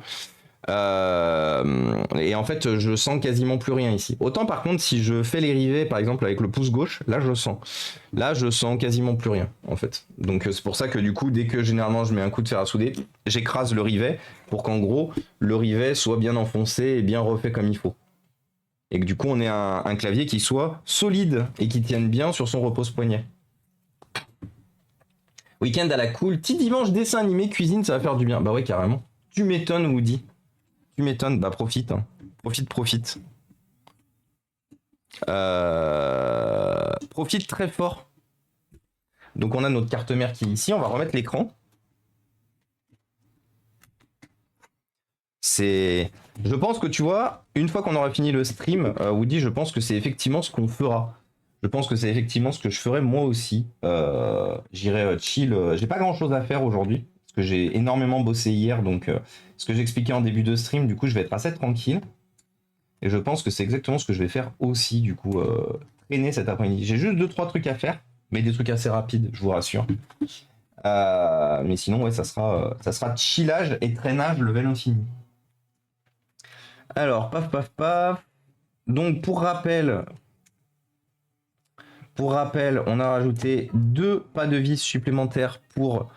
Et en fait, je sens quasiment plus rien ici. Autant par contre, si je fais les rivets, par exemple avec le pouce gauche, là je sens. Là, je sens quasiment plus rien, en fait. Donc c'est pour ça que du coup, dès que généralement je mets un coup de fer à souder, j'écrase le rivet pour qu'en gros, le rivet soit bien enfoncé et bien refait comme il faut. Et que du coup, on ait un clavier qui soit solide et qui tienne bien sur son repose-poignet. Week-end à la cool. Petit dimanche, dessin animé, cuisine, ça va faire du bien. Bah ouais, carrément. Tu m'étonnes, Woody. Tu m'étonnes, bah profite. Hein. Profite. Profite très fort. Donc on a notre carte mère qui est ici. On va remettre l'écran. Je pense que tu vois, une fois qu'on aura fini le stream, Woody, je pense que c'est effectivement ce qu'on fera. Je pense que c'est effectivement ce que je ferai moi aussi. J'irai chill. J'ai pas grand chose à faire aujourd'hui. Parce que j'ai énormément bossé hier. Donc ce que j'expliquais en début de stream, du coup, je vais être assez tranquille. Et je pense que c'est exactement ce que je vais faire aussi, du coup, traîner cet après-midi. J'ai juste 2-3 trucs à faire. Mais des trucs assez rapides, je vous rassure. Mais sinon, ouais, ça sera chillage et traînage level infini. Alors, paf. Donc, pour rappel, on a rajouté 2 pas de vis supplémentaires pour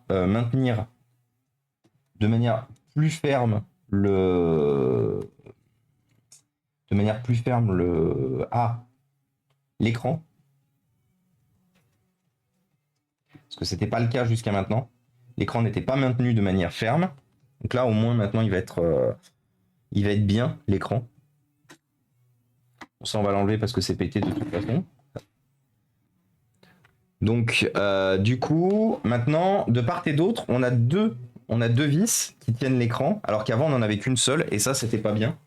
maintenir de manière plus ferme l'écran. Parce que c'était pas le cas jusqu'à maintenant. L'écran n'était pas maintenu de manière ferme. Donc là, au moins, maintenant, il va être bien, l'écran. Bon, ça, on va l'enlever parce que c'est pété de toute façon. Donc, du coup, maintenant, de part et d'autre, on a deux vis qui tiennent l'écran, alors qu'avant, on n'en avait qu'une seule, et ça, c'était pas bien.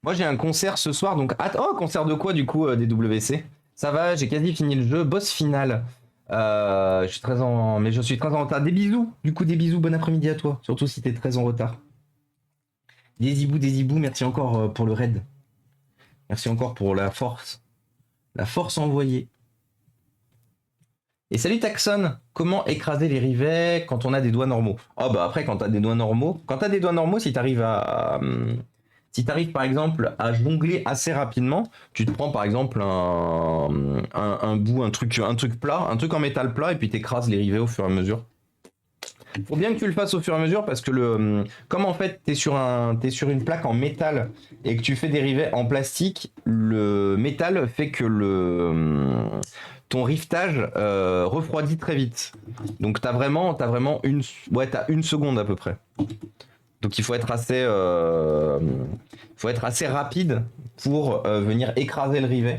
Moi j'ai un concert ce soir, donc oh, concert de quoi du coup des WC? Ça va, j'ai quasi fini le jeu, boss final. Je suis très en... Mais je suis très en retard. Des bisous, du coup des bisous, bon après-midi à toi, surtout si t'es très en retard. Des zibous, merci encore pour le raid. Merci encore pour la force. La force envoyée. Et salut Taxon, comment écraser les rivets quand on a des doigts normaux? Oh bah après quand t'as des doigts normaux, si t'arrives à... si t'arrives par exemple à jongler assez rapidement, tu te prends par exemple un bout, un truc plat, un truc en métal plat et puis t'écrases les rivets au fur et à mesure. Faut bien que tu le fasses au fur et à mesure parce que comme en fait t'es sur une plaque en métal et que tu fais des rivets en plastique, le métal fait que ton riftage refroidit très vite. Donc t'as vraiment t'as une seconde à peu près. Donc il faut être assez rapide pour venir écraser le rivet.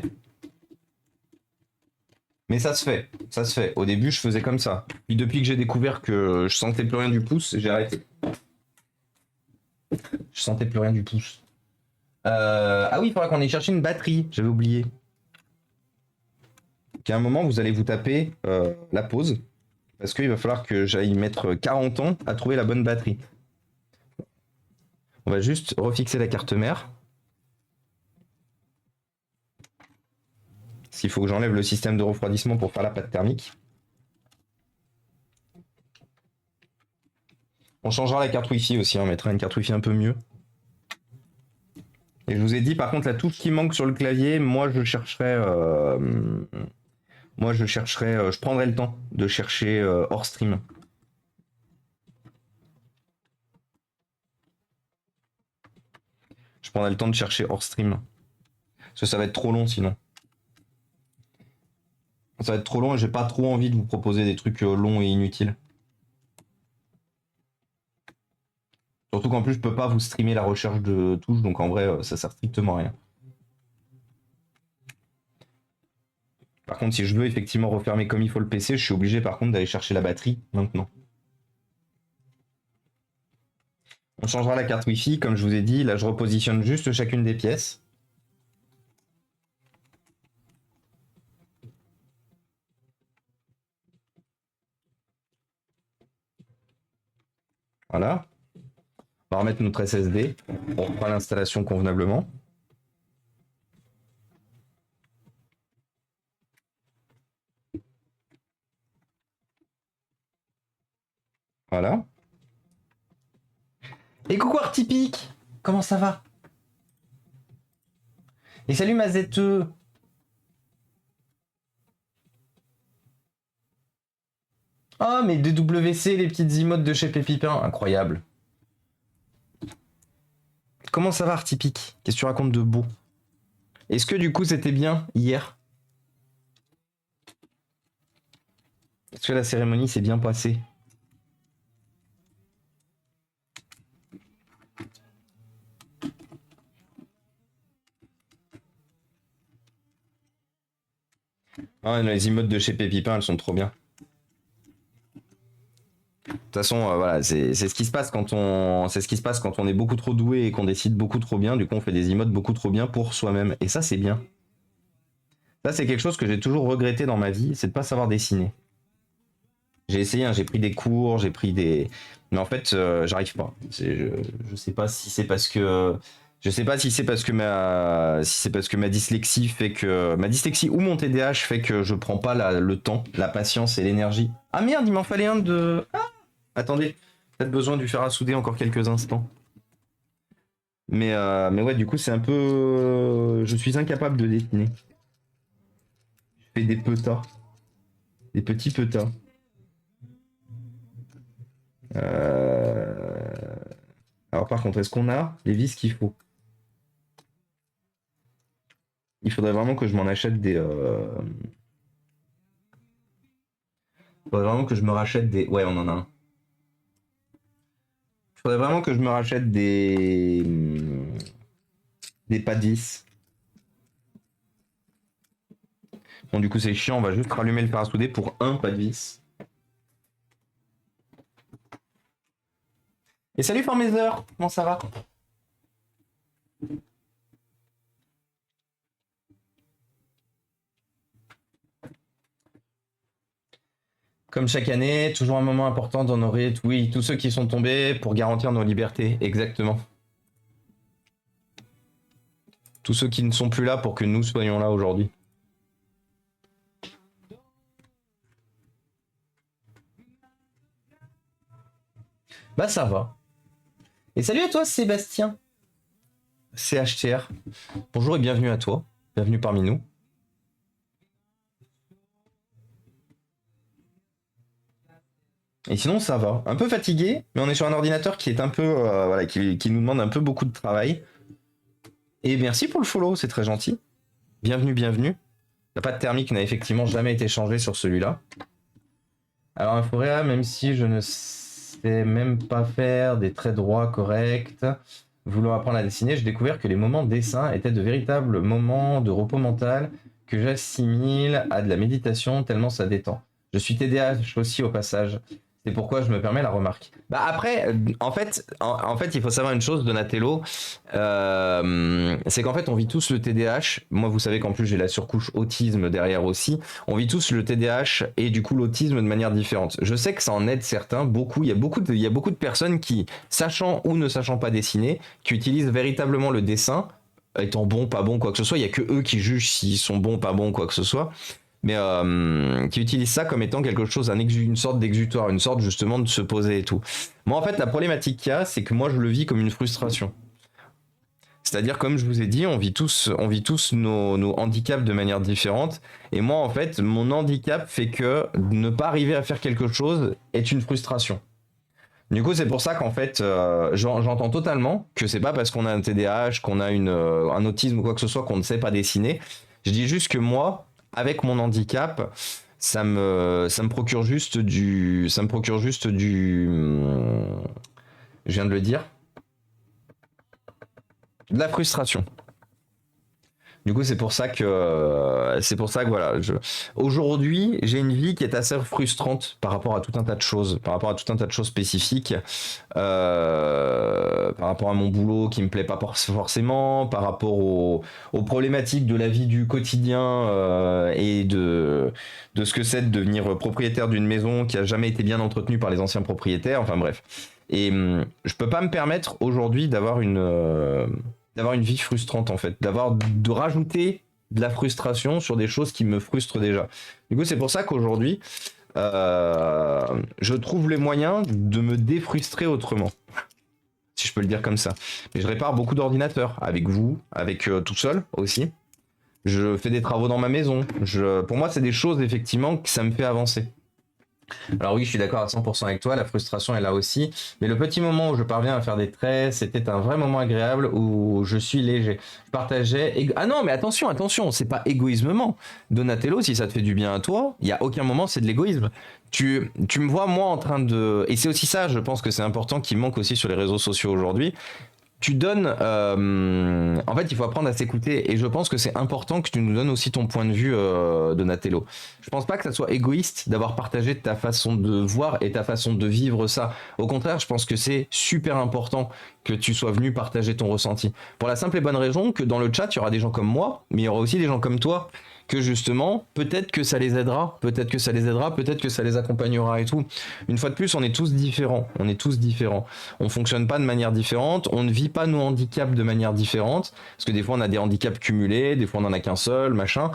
Mais ça se fait. Au début, je faisais comme ça. Puis depuis que j'ai découvert que je sentais plus rien du pouce, j'ai arrêté. Je sentais plus rien du pouce. Ah oui, il faudra qu'on aille chercher une batterie. J'avais oublié. Qu'à un moment, vous allez vous taper la pause. Parce qu'il va falloir que j'aille mettre 40 ans à trouver la bonne batterie. On va juste refixer la carte mère. S'il faut que j'enlève le système de refroidissement pour faire la pâte thermique. On changera la carte Wi-Fi aussi, on mettra une carte Wi-Fi un peu mieux. Et je vous ai dit, par contre, la touche qui manque sur le clavier, moi je chercherai, je prendrai le temps de chercher hors stream. Je prendrai le temps de chercher hors stream. Parce que ça va être trop long sinon. Ça va être trop long et j'ai pas trop envie de vous proposer des trucs longs et inutiles. Surtout qu'en plus je peux pas vous streamer la recherche de touches, donc en vrai ça sert strictement à rien. Par contre si je veux effectivement refermer comme il faut le PC, je suis obligé par contre d'aller chercher la batterie maintenant. On changera la carte Wi-Fi, comme je vous ai dit, là je repositionne juste chacune des pièces. Voilà. On va remettre notre SSD. On reprend l'installation convenablement. Voilà. Et coucou Artipic, comment ça va? Et salut Mazeteux. Oh mais DWC, les petites emotes de chez Pépipin, incroyable. Comment ça va Artipic? Qu'est-ce que tu racontes de beau? Est-ce que du coup c'était bien hier? Est-ce que la cérémonie s'est bien passée? Ah, les emotes de chez Pépipin, elles sont trop bien. De toute façon, voilà, c'est ce qui se passe quand on est beaucoup trop doué et qu'on décide beaucoup trop bien. Du coup, on fait des emotes beaucoup trop bien pour soi-même. Et ça, c'est bien. Ça, c'est quelque chose que j'ai toujours regretté dans ma vie, c'est de pas savoir dessiner. J'ai essayé, hein, j'ai pris des cours, mais en fait, j'arrive pas. Je sais pas si c'est parce que ma dyslexie fait que ma dyslexie ou mon TDAH fait que je prends pas le temps, la patience et l'énergie. Ah merde, il m'en fallait un de. Ah, attendez, peut-être besoin de lui faire assouder encore quelques instants. Mais ouais, du coup, c'est un peu. Je suis incapable de dessiner. Je fais des petas, des petits petas. Alors par contre, est-ce qu'on a les vis qu'il faut? Il faudrait vraiment que je m'en achète des. Il faudrait vraiment que je me rachète des. Ouais, on en a un. Il faudrait vraiment que je me rachète des pas de vis. Bon, du coup, c'est chiant. On va juste rallumer le fer à souder pour un pas de vis. Et salut Formazer, comment ça va? Comme chaque année, toujours un moment important d'honorer, oui, tous ceux qui sont tombés pour garantir nos libertés, exactement. Tous ceux qui ne sont plus là pour que nous soyons là aujourd'hui. Bah ça va. Et salut à toi Sébastien. CHTR. Bonjour et bienvenue à toi. Bienvenue parmi nous. Et sinon ça va. Un peu fatigué, mais on est sur un ordinateur qui est un peu voilà, qui nous demande un peu beaucoup de travail. Et merci pour le follow, c'est très gentil. Bienvenue, bienvenue. La pâte thermique n'a effectivement jamais été changée sur celui-là. Alors un forêt, même si je ne sais même pas faire des traits droits corrects, voulant apprendre à dessiner, j'ai découvert que les moments de dessin étaient de véritables moments de repos mental que j'assimile à de la méditation tellement ça détend. Je suis TDAH aussi au passage. C'est pourquoi je me permets la remarque. Bah après, en fait, il faut savoir une chose, Donatello, c'est qu'en fait, on vit tous le TDAH. Moi, vous savez qu'en plus, j'ai la surcouche autisme derrière aussi. On vit tous le TDAH et du coup l'autisme de manière différente. Je sais que ça en aide certains, beaucoup. Il y a beaucoup de personnes qui, sachant ou ne sachant pas dessiner, qui utilisent véritablement le dessin, étant bon, pas bon, quoi que ce soit. Il y a que eux qui jugent s'ils sont bons, pas bons, quoi que ce soit. Mais qui utilisent ça comme étant quelque chose, une sorte d'exutoire, une sorte justement de se poser et tout. Moi en fait la problématique qu'il y a, c'est que moi je le vis comme une frustration. C'est-à-dire comme je vous ai dit, on vit tous nos handicaps de manière différente. Et moi en fait, mon handicap fait que ne pas arriver à faire quelque chose est une frustration. Du coup c'est pour ça qu'en fait, j'entends totalement que c'est pas parce qu'on a un TDAH, qu'on a un autisme ou quoi que ce soit qu'on ne sait pas dessiner. Je dis juste que moi, avec mon handicap, ça me procure juste du, je viens de le dire, de la frustration. Du coup, c'est pour ça que voilà. Aujourd'hui, j'ai une vie qui est assez frustrante par rapport à tout un tas de choses, spécifiques, par rapport à mon boulot qui me plaît pas forcément, par rapport aux problématiques de la vie du quotidien et de ce que c'est de devenir propriétaire d'une maison qui a jamais été bien entretenue par les anciens propriétaires. Enfin bref. Et je peux pas me permettre aujourd'hui d'avoir une vie frustrante en fait, de rajouter de la frustration sur des choses qui me frustrent déjà. Du coup, c'est pour ça qu'aujourd'hui, je trouve les moyens de me défrustrer autrement, si je peux le dire comme ça. Mais je répare beaucoup d'ordinateurs, avec vous, avec tout seul aussi. Je fais des travaux dans ma maison. Pour moi, c'est des choses effectivement que ça me fait avancer. Alors oui, je suis d'accord à 100% avec toi, la frustration est là aussi, mais le petit moment où je parviens à faire des traits, c'était un vrai moment agréable où je suis léger. Je partageais... Ah non, mais attention, c'est pas égoïsmement. Donatello, si ça te fait du bien à toi, il n'y a aucun moment, c'est de l'égoïsme. Tu me vois, moi, en train de... Et c'est aussi ça, je pense que c'est important, qui manque aussi sur les réseaux sociaux aujourd'hui. Tu donnes... En fait, il faut apprendre à s'écouter. Et je pense que c'est important que tu nous donnes aussi ton point de vue, Donatello. Je pense pas que ça soit égoïste d'avoir partagé ta façon de voir et ta façon de vivre ça. Au contraire, je pense que c'est super important que tu sois venu partager ton ressenti. Pour la simple et bonne raison que dans le chat, il y aura des gens comme moi, mais il y aura aussi des gens comme toi, que justement, peut-être que ça les aidera, peut-être que ça les accompagnera et tout. Une fois de plus, on est tous différents. On fonctionne pas de manière différente, on ne vit pas nos handicaps de manière différente, parce que des fois on a des handicaps cumulés, des fois on en a qu'un seul, machin.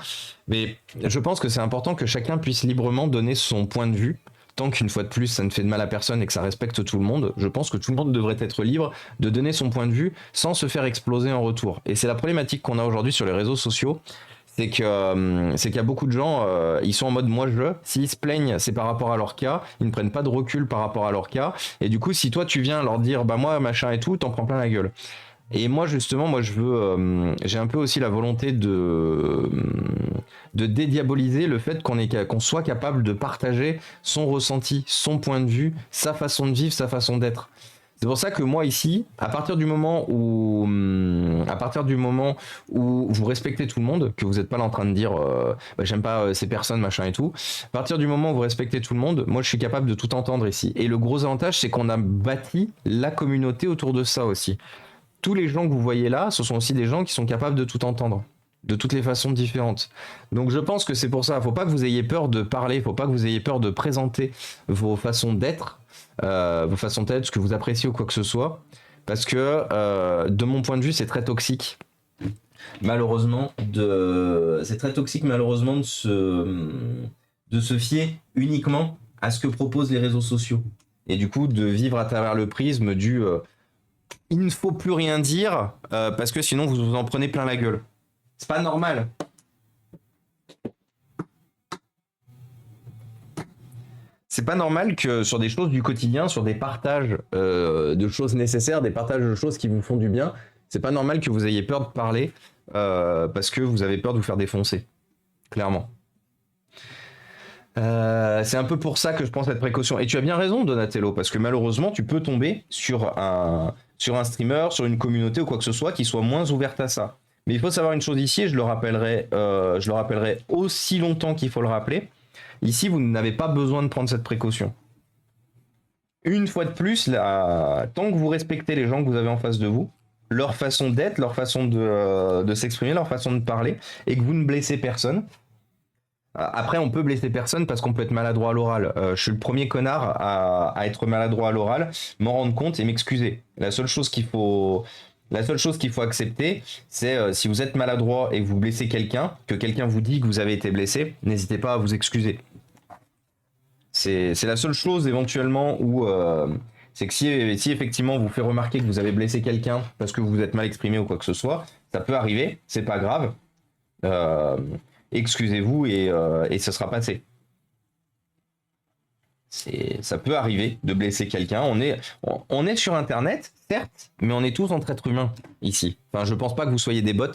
Mais je pense que c'est important que chacun puisse librement donner son point de vue. Tant qu'une fois de plus, ça ne fait de mal à personne et que ça respecte tout le monde, je pense que tout le monde devrait être libre de donner son point de vue sans se faire exploser en retour. Et c'est la problématique qu'on a aujourd'hui sur les réseaux sociaux. C'est qu'il y a beaucoup de gens, ils sont en mode moi je veux. S'ils se plaignent, c'est par rapport à leur cas. Ils ne prennent pas de recul par rapport à leur cas. Et du coup, si toi tu viens leur dire bah moi machin et tout, t'en prends plein la gueule. Et moi justement, je veux, j'ai un peu aussi la volonté de dédiaboliser le fait qu'on soit capable de partager son ressenti, son point de vue, sa façon de vivre, sa façon d'être. C'est pour ça que moi ici, à partir du moment où vous respectez tout le monde, que vous n'êtes pas là en train de dire bah, j'aime pas ces personnes machin et tout, à partir du moment où vous respectez tout le monde, moi je suis capable de tout entendre ici. Et le gros avantage, c'est qu'on a bâti la communauté autour de ça aussi. Tous les gens que vous voyez là, ce sont aussi des gens qui sont capables de tout entendre. de toutes les façons différentes. Donc je pense que c'est pour ça, faut pas que vous ayez peur de parler, faut pas que vous ayez peur de présenter vos façons d'être, ce que vous appréciez ou quoi que ce soit, parce que de mon point de vue, c'est très toxique. Malheureusement, c'est très toxique malheureusement de se fier uniquement à ce que proposent les réseaux sociaux. Et du coup, de vivre à travers le prisme du il ne faut plus rien dire parce que sinon vous vous en prenez plein la gueule. C'est pas normal. C'est pas normal que sur des choses du quotidien, sur des partages de choses nécessaires, des partages de choses qui vous font du bien, c'est pas normal que vous ayez peur de parler parce que vous avez peur de vous faire défoncer. Clairement. C'est un peu pour ça que je pense cette précaution. Et tu as bien raison, Donatello, parce que malheureusement, tu peux tomber sur un streamer, sur une communauté ou quoi que ce soit qui soit moins ouverte à ça. Mais il faut savoir une chose ici, et je le rappellerai aussi longtemps qu'il faut le rappeler. Ici, vous n'avez pas besoin de prendre cette précaution. Une fois de plus, tant que vous respectez les gens que vous avez en face de vous, leur façon d'être, leur façon de s'exprimer, leur façon de parler, et que vous ne blessez personne. Après, on peut blesser personne parce qu'on peut être maladroit à l'oral. Je suis le premier connard à être maladroit à l'oral, m'en rendre compte et m'excuser. La seule chose qu'il faut accepter, c'est si vous êtes maladroit et que vous blessez quelqu'un, que quelqu'un vous dit que vous avez été blessé, n'hésitez pas à vous excuser. C'est la seule chose éventuellement où c'est que si effectivement vous fait remarquer que vous avez blessé quelqu'un parce que vous vous êtes mal exprimé ou quoi que ce soit, ça peut arriver, c'est pas grave. Excusez-vous et ce sera passé. Ça peut arriver de blesser quelqu'un. On est sur Internet, certes, mais on est tous entre êtres humains ici. Enfin, je pense pas que vous soyez des bots.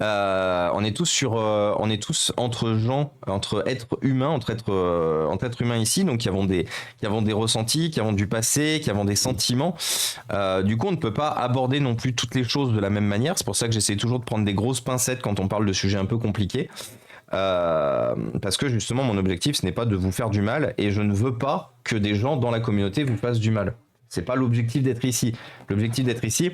On est tous entre gens, entre êtres humains, entre êtres humains ici, donc qui avons des ressentis, qui avons du passé, qui avons des sentiments. Du coup, on ne peut pas aborder non plus toutes les choses de la même manière. C'est pour ça que j'essaie toujours de prendre des grosses pincettes quand on parle de sujets un peu compliqués. Parce que justement, mon objectif, ce n'est pas de vous faire du mal, et je ne veux pas que des gens dans la communauté vous fassent du mal. C'est pas l'objectif d'être ici. L'objectif d'être ici,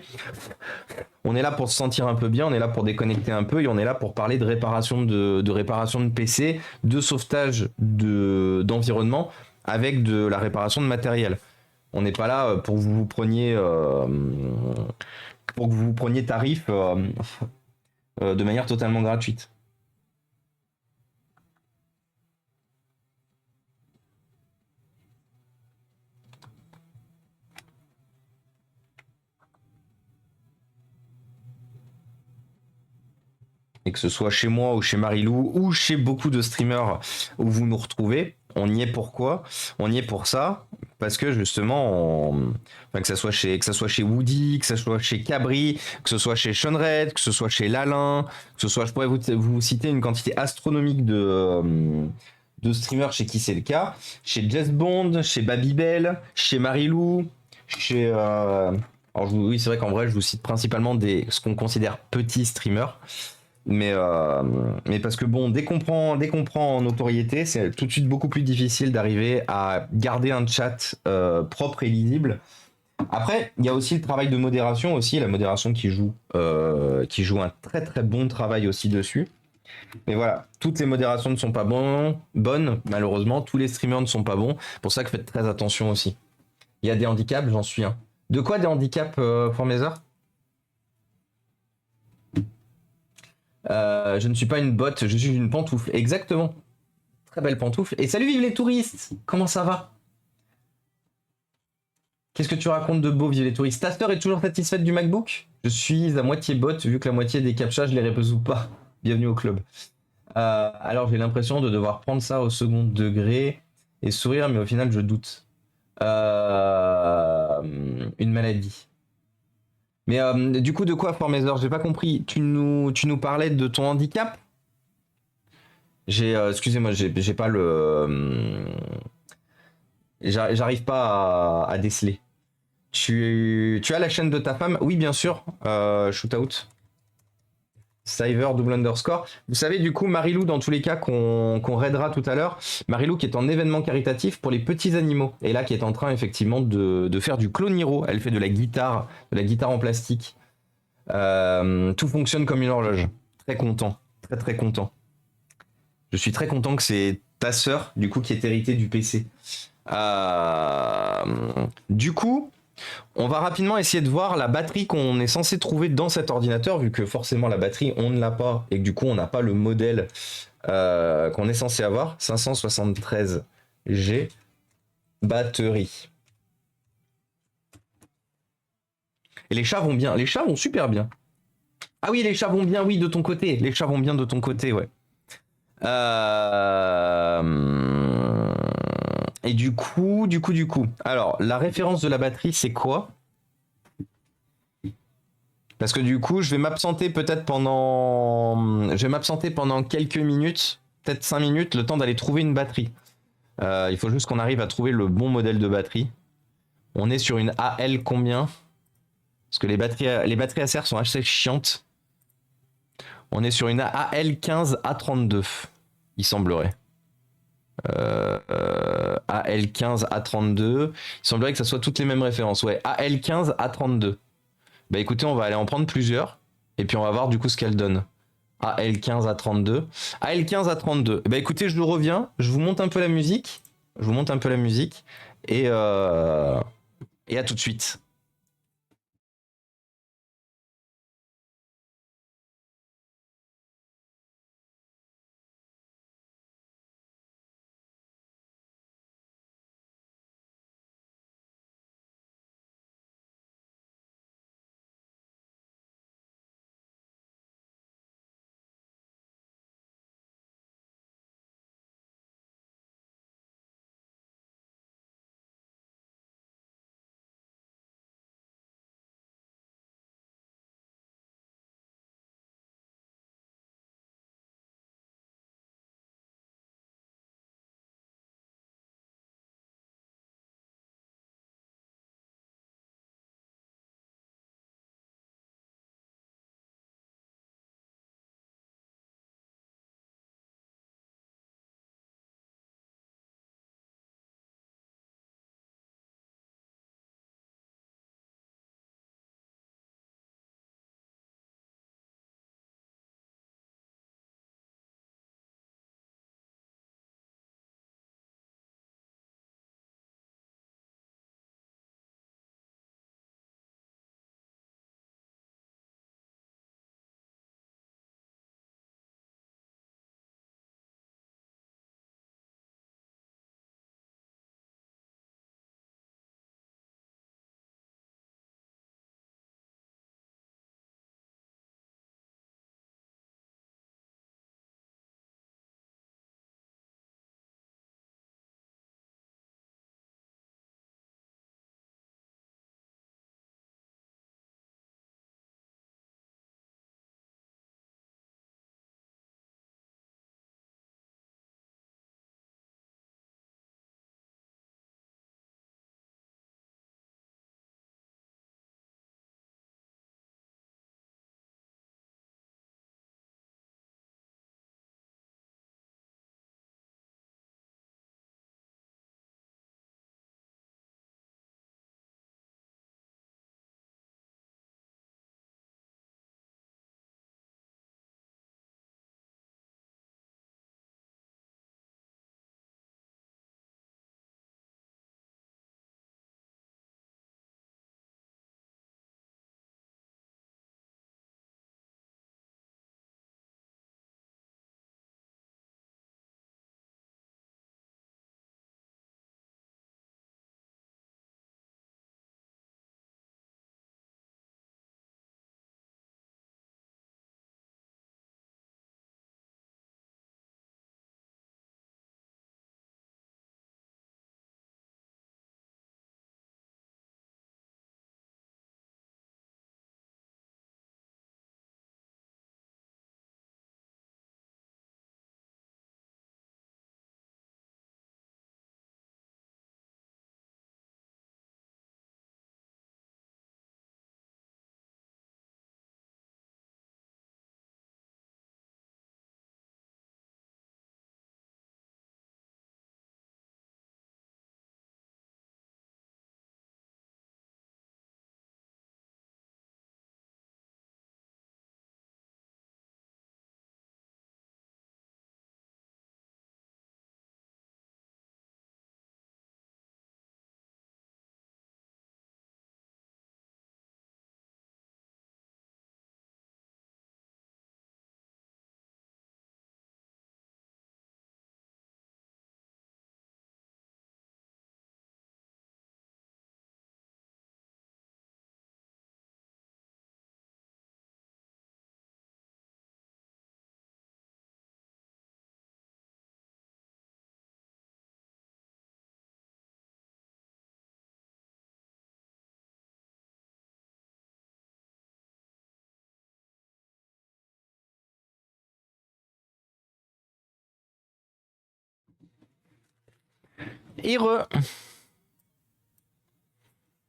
on est là pour se sentir un peu bien, on est là pour déconnecter un peu, et on est là pour parler de réparation de PC, de sauvetage d'environnement, avec de la réparation de matériel. On n'est pas là pour que vous preniez tarif de manière totalement gratuite. Et que ce soit chez moi ou chez Marilou ou chez beaucoup de streamers où vous nous retrouvez, on y est pourquoi ? On y est pour ça, parce que justement, que ça soit chez Woody, que ça soit chez Cabri, que ce soit chez Shunred, que ce soit chez Lalin, que ce soit, je pourrais vous citer une quantité astronomique de streamers chez qui c'est le cas, chez Jess Bond, chez Babybel, chez Marilou, chez... oui, c'est vrai qu'en vrai, je vous cite principalement ce qu'on considère petits streamers. Mais parce que bon, dès qu'on prend en notoriété, c'est tout de suite beaucoup plus difficile d'arriver à garder un chat propre et lisible. Après, il y a aussi le travail de modération aussi, la modération qui joue un très très bon travail aussi dessus. Mais voilà, toutes les modérations ne sont pas bonnes, malheureusement, tous les streamers ne sont pas bons. Pour ça que faites très attention aussi. Il y a des handicaps, j'en suis un. De quoi des handicaps, Formazer ? Je ne suis pas une botte, je suis une pantoufle. Exactement. Très belle pantoufle. Et salut, vive les touristes. Comment ça va ? Qu'est-ce que tu racontes de beau, vive les touristes ? Ta sœur est toujours satisfaite du MacBook ? Je suis à moitié botte, vu que la moitié des captchas, je les résous pas. Bienvenue au club. Alors, j'ai l'impression de devoir prendre ça au second degré et sourire, mais au final, je doute. Une maladie. Mais du coup, de quoi, Formazer ? J'ai pas compris. Tu nous parlais de ton handicap ? Excusez-moi, j'ai pas le... J'arrive pas à déceler. Tu as la chaîne de ta femme ? Oui, bien sûr. Shootout. Cyber __. Vous savez, du coup, Marilou, dans tous les cas, qu'on raidera tout à l'heure, Marilou qui est en événement caritatif pour les petits animaux, et là qui est en train effectivement de faire du cloniro. Elle fait de la guitare en plastique. Tout fonctionne comme une horloge. Très content. Très très content. Je suis très content que c'est ta sœur, du coup, qui est héritée du PC. Du coup, on va rapidement essayer de voir la batterie qu'on est censé trouver dans cet ordinateur, vu que forcément la batterie, on ne l'a pas, et que du coup, on n'a pas le modèle qu'on est censé avoir. 573G batterie. Et les chats vont bien. Les chats vont super bien. Ah oui, les chats vont bien, oui, de ton côté. Les chats vont bien de ton côté, ouais. Et du coup. Alors, la référence de la batterie, c'est quoi? Parce que du coup, je vais m'absenter peut-être pendant. Je vais m'absenter pendant quelques minutes, peut-être 5 minutes, le temps d'aller trouver une batterie. Il faut juste qu'on arrive à trouver le bon modèle de batterie. On est sur une AL combien? Parce que les batteries ACR sont assez chiantes. On est sur une AL15 A32, il semblerait. AL15 A32. Il semblerait que ça soit toutes les mêmes références. Ouais, AL15 A32. Bah écoutez, on va aller en prendre plusieurs. Et puis on va voir du coup ce qu'elle donne. AL15 A32. AL15 A32. Bah écoutez, je reviens. Je vous monte un peu la musique. Je vous monte un peu la musique. Et à tout de suite.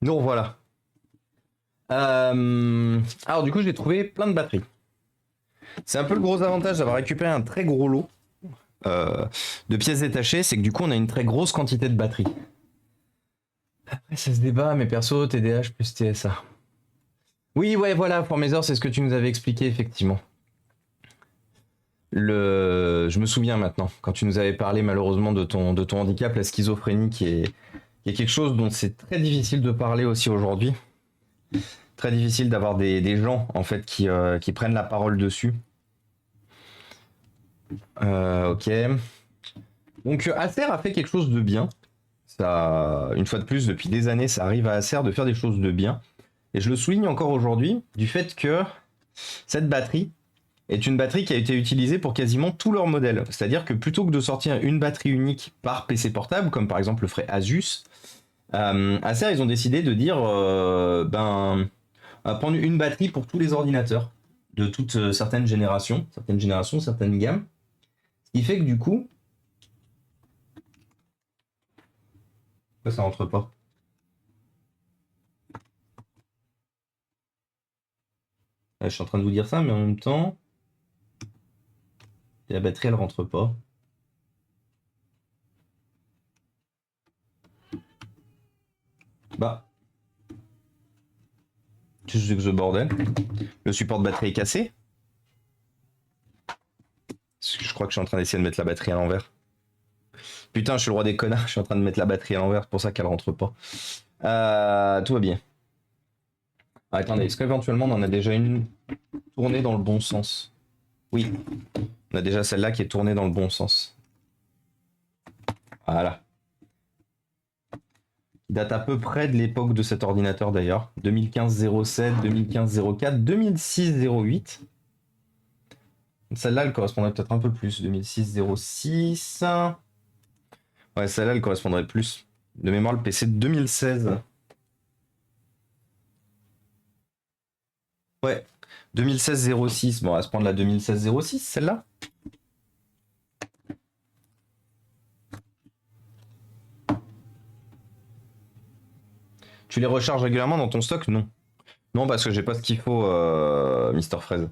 Donc voilà. Alors du coup, j'ai trouvé plein de batteries. C'est un peu le gros avantage d'avoir récupéré un très gros lot de pièces détachées, c'est que du coup, on a une très grosse quantité de batteries. Après, ça se débat, mais perso, TDH plus TSA. Oui, ouais, voilà, Formazer, c'est ce que tu nous avais expliqué, effectivement. Je me souviens maintenant, quand tu nous avais parlé malheureusement de ton handicap, la schizophrénie, qui est quelque chose dont c'est très difficile de parler aussi aujourd'hui. Très difficile d'avoir des gens en fait qui prennent la parole dessus. Ok. Donc Acer a fait quelque chose de bien. Ça, une fois de plus, depuis des années, ça arrive à Acer de faire des choses de bien. Et je le souligne encore aujourd'hui du fait que cette batterie est une batterie qui a été utilisée pour quasiment tous leurs modèles. C'est-à-dire que plutôt que de sortir une batterie unique par PC portable, comme par exemple le ferait Asus, Acer, ils ont décidé de dire on va prendre une batterie pour tous les ordinateurs de toutes certaines générations, certaines gammes. Ce qui fait que du coup... Pourquoi ça rentre pas? Là, je suis en train de vous dire ça, mais en même temps... la batterie, elle rentre pas. Bah... Qu'est-ce que ce bordel? Le support de batterie est cassé? Je crois que je suis en train d'essayer de mettre la batterie à l'envers. Putain, je suis le roi des connards, je suis en train de mettre la batterie à l'envers, c'est pour ça qu'elle rentre pas. Tout va bien. Ah, attendez, est-ce qu'éventuellement on en a déjà une tournée dans le bon sens? Oui, on a déjà celle-là qui est tournée dans le bon sens. Voilà. Qui date à peu près de l'époque de cet ordinateur d'ailleurs. 2015-07, 2015-04, 2006-08. Celle-là, elle correspondrait peut-être un peu plus. 2006-06. Ouais, celle-là, elle correspondrait plus. De mémoire, le PC de 2016. Ouais, 2016-06. Bon, on va se prendre la 2016-06, celle-là. Tu les recharges régulièrement dans ton stock? Non. Non, parce que j'ai pas ce qu'il faut, Mister Fraise.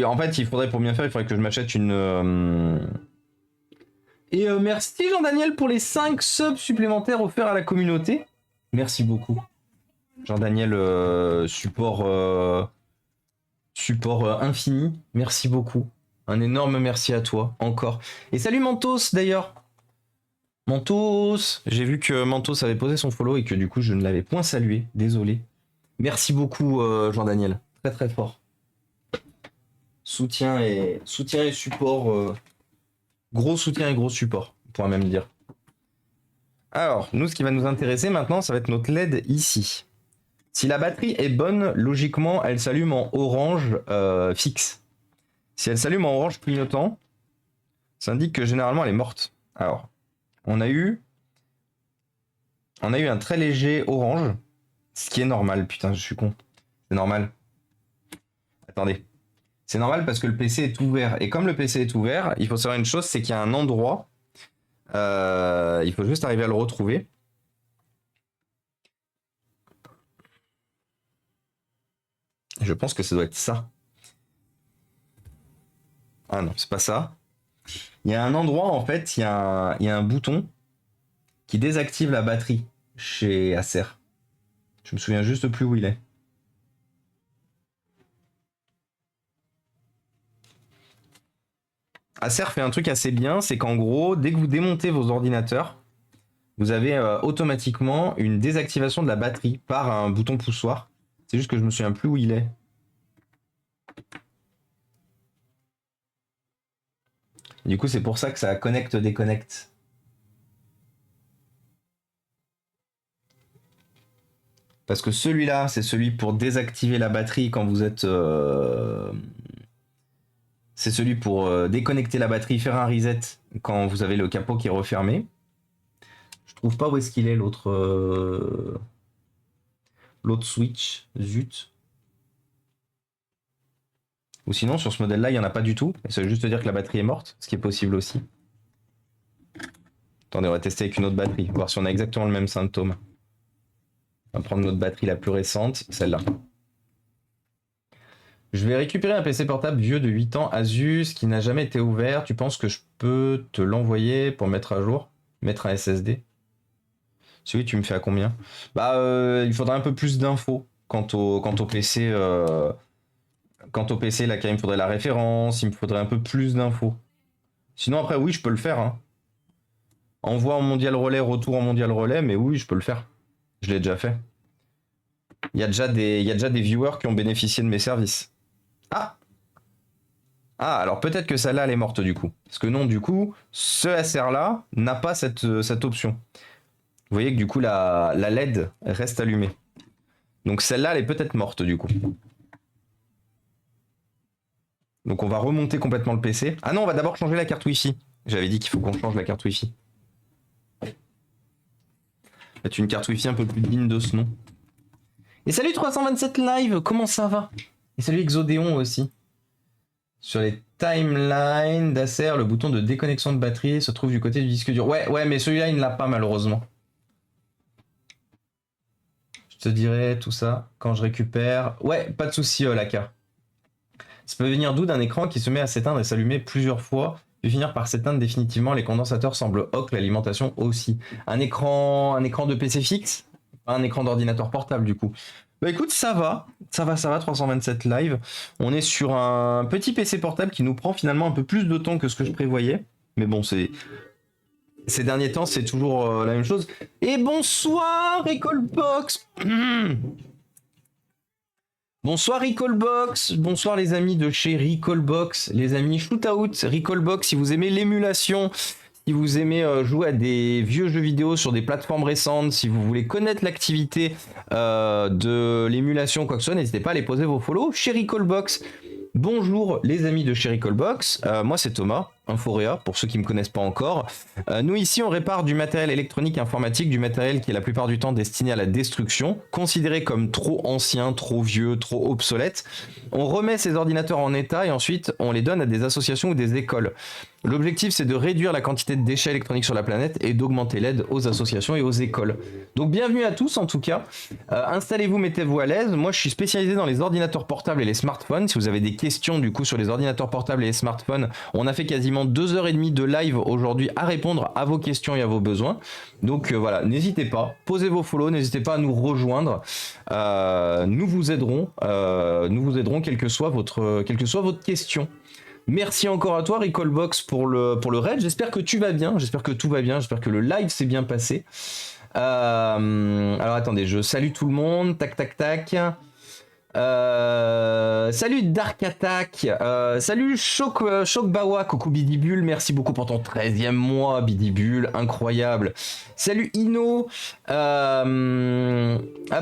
En fait, il faudrait, pour bien faire, il faudrait que je m'achète une... Et merci Jean-Daniel pour les 5 subs supplémentaires offerts à la communauté. Merci beaucoup. Jean-Daniel, support infini. Merci beaucoup. Un énorme merci à toi, encore. Et salut Mentos, d'ailleurs. Mentos, j'ai vu que Mentos avait posé son follow et que du coup, je ne l'avais point salué. Désolé. Merci beaucoup, Jean-Daniel. Très très fort. Soutien et support. Gros soutien et gros support, on pourra même dire. Alors, nous, ce qui va nous intéresser maintenant, ça va être notre LED ici. Si la batterie est bonne, logiquement, elle s'allume en orange fixe. Si elle s'allume en orange clignotant, ça indique que généralement, elle est morte. Alors, on a eu un très léger orange, ce qui est normal. Putain, je suis con. C'est normal. Attendez. C'est normal parce que le PC est ouvert. Et comme le PC est ouvert, il faut savoir une chose, c'est qu'il y a un endroit. Il faut juste arriver à le retrouver. Je pense que ça doit être ça. Ah non, c'est pas ça. Il y a un endroit, en fait, il y a un bouton qui désactive la batterie chez Acer. Je me souviens juste plus où il est. Acer fait un truc assez bien, c'est qu'en gros, dès que vous démontez vos ordinateurs, vous avez automatiquement une désactivation de la batterie par un bouton poussoir. C'est juste que je me souviens plus où il est. Du coup, c'est pour ça que ça connecte, déconnecte. Parce que celui-là, c'est celui pour désactiver la batterie quand vous êtes... C'est celui pour déconnecter la batterie, faire un reset quand vous avez le capot qui est refermé. Je trouve pas où est-ce qu'il est l'autre... L'autre switch. Zut. Ou sinon, sur ce modèle-là, il n'y en a pas du tout. Et ça veut juste dire que la batterie est morte, ce qui est possible aussi. Attendez, on va tester avec une autre batterie, voir si on a exactement le même symptôme. On va prendre notre batterie la plus récente, celle-là. Je vais récupérer un PC portable vieux de 8 ans, Asus, qui n'a jamais été ouvert. Tu penses que je peux te l'envoyer pour mettre à jour? Mettre un SSD? Celui, tu me fais à combien? Bah, il faudrait un peu plus d'infos quant au PC. Quant au PC, là, il me faudrait la référence, il me faudrait un peu plus d'infos. Sinon, après, oui, je peux le faire. Hein. Envoi en mondial relais, retour en mondial relais, mais oui, je peux le faire. Je l'ai déjà fait. Il y a déjà des viewers qui ont bénéficié de mes services. Ah! Ah, alors peut-être que celle-là, elle est morte du coup. Parce que non, du coup, ce SR-là n'a pas cette option. Vous voyez que du coup, la LED reste allumée. Donc celle-là, elle est peut-être morte du coup. Donc on va remonter complètement le PC. Ah non, on va d'abord changer la carte Wi-Fi. J'avais dit qu'il faut qu'on change la carte Wi-Fi. C'est une carte Wi-Fi un peu plus digne de ce nom. Et salut 327 live, comment ça va? Et salut Exodéon aussi. Sur les timelines d'Acer, le bouton de déconnexion de batterie se trouve du côté du disque dur. Ouais, mais celui-là, il ne l'a pas malheureusement. Je te dirai tout ça quand je récupère. Ouais, pas de souci, Laka. Ça peut venir d'où? D'un écran qui se met à s'éteindre et s'allumer plusieurs fois, puis finir par s'éteindre définitivement. Les condensateurs semblent hoc, l'alimentation aussi. Un écran de PC fixe, pas un écran d'ordinateur portable du coup. Bah écoute, ça va, 327 live. On est sur un petit PC portable qui nous prend finalement un peu plus de temps que ce que je prévoyais. Mais bon, ces derniers temps, c'est toujours la même chose. Et bonsoir, Recallbox. Bonsoir Recallbox, bonsoir les amis de chez Recallbox, les amis Shootout, Recallbox, si vous aimez l'émulation, si vous aimez jouer à des vieux jeux vidéo sur des plateformes récentes, si vous voulez connaître l'activité de l'émulation, quoi que ce soit, n'hésitez pas à aller poser vos follow chez Recallbox. Bonjour les amis de chez Recallbox, moi c'est Thomas, Inforéa, pour ceux qui ne me connaissent pas encore. Nous ici on répare du matériel électronique informatique, du matériel qui est la plupart du temps destiné à la destruction, considéré comme trop ancien, trop vieux, trop obsolète. On remet ces ordinateurs en état et ensuite on les donne à des associations ou des écoles. L'objectif c'est de réduire la quantité de déchets électroniques sur la planète et d'augmenter l'aide aux associations et aux écoles. Donc bienvenue à tous en tout cas, installez-vous, mettez-vous à l'aise. Moi je suis spécialisé dans les ordinateurs portables et les smartphones. Si vous avez des questions du coup sur les ordinateurs portables et les smartphones, on a fait quasiment 2h30 de live aujourd'hui à répondre à vos questions et à vos besoins. Donc voilà, n'hésitez pas, posez vos follow, n'hésitez pas à nous rejoindre. Nous vous aiderons quelle que soit votre question. Merci encore à toi Recallbox pour le raid, j'espère que tu vas bien, j'espère que tout va bien, j'espère que le live s'est bien passé. Alors attendez, je salue tout le monde, tac tac tac. Salut Dark Attack, salut Chokbawa, coucou Bidibule, merci beaucoup pour ton 13e mois Bidibule, incroyable. Salut Ino, hop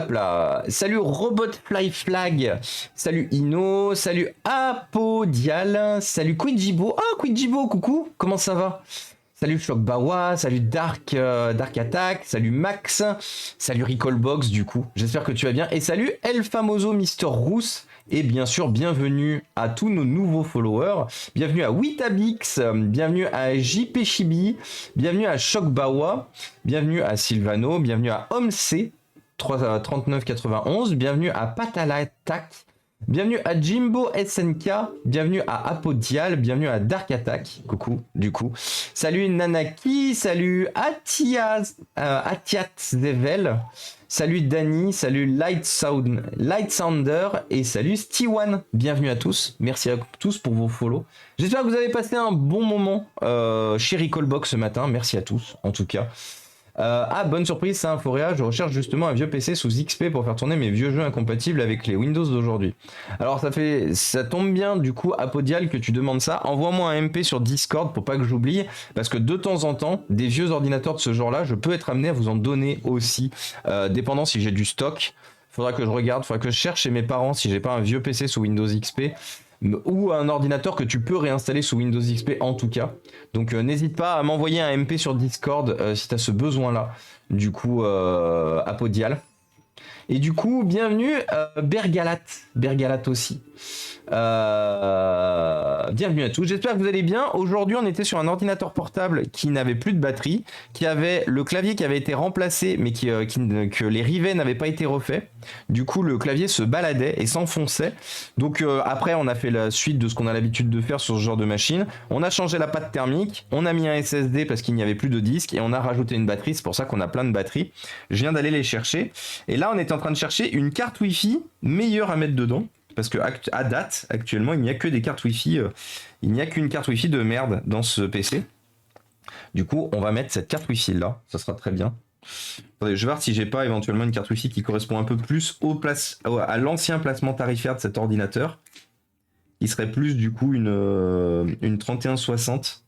là, salut Robotflyflag, salut Ino, salut Apodial, salut Quidjibo, Quidjibo, coucou, comment ça va? Salut Shockbawa, salut Dark Attack, salut Max, salut Recallbox du coup, j'espère que tu vas bien, et salut El Famoso Mister Rousse, et bien sûr bienvenue à tous nos nouveaux followers, bienvenue à Witabix, bienvenue à JP Chibi, bienvenue à Shockbawa, bienvenue à Silvano, bienvenue à Homc 3991, bienvenue à Patalatak, bienvenue à Jimbo SNK, bienvenue à Apodial, bienvenue à Dark Attack, coucou du coup, salut Nanaki, salut Atiat Zevel, salut Dani, salut Lightsounder et salut Stewan, bienvenue à tous, merci à tous pour vos follow, j'espère que vous avez passé un bon moment chez Recallbox ce matin, merci à tous en tout cas. Bonne surprise, c'est Inforéa, je recherche justement un vieux PC sous XP pour faire tourner mes vieux jeux incompatibles avec les Windows d'aujourd'hui. Alors ça tombe bien du coup Apodial que tu demandes ça, envoie-moi un MP sur Discord pour pas que j'oublie, parce que de temps en temps, des vieux ordinateurs de ce genre là, je peux être amené à vous en donner aussi, dépendant si j'ai du stock, faudra que je regarde, faudra que je cherche chez mes parents si j'ai pas un vieux PC sous Windows XP, ou un ordinateur que tu peux réinstaller sous Windows XP en tout cas. Donc n'hésite pas à m'envoyer un MP sur Discord si tu as ce besoin là, du coup Apodial. Et du coup, bienvenue Bergalat. Bergalat aussi. Bienvenue à tous, j'espère que vous allez bien. Aujourd'hui on était sur un ordinateur portable qui n'avait plus de batterie, qui avait le clavier qui avait été remplacé mais que les rivets n'avaient pas été refaits. Du coup le clavier se baladait et s'enfonçait. Donc après on a fait la suite de ce qu'on a l'habitude de faire sur ce genre de machine. On a changé la pâte thermique, on a mis un SSD parce qu'il n'y avait plus de disque et on a rajouté une batterie, c'est pour ça qu'on a plein de batteries. Je viens d'aller les chercher et là on était en train de chercher une carte Wi-Fi meilleure à mettre dedans. Parce que à date, actuellement, il n'y a que des cartes Wi-Fi. Il n'y a qu'une carte Wi-Fi de merde dans ce PC. Du coup, on va mettre cette carte Wi-Fi là. Ça sera très bien. Attendez, je vais voir si j'ai pas éventuellement une carte Wi-Fi qui correspond un peu plus à l'ancien placement tarifaire de cet ordinateur. Il serait plus du coup une 3160.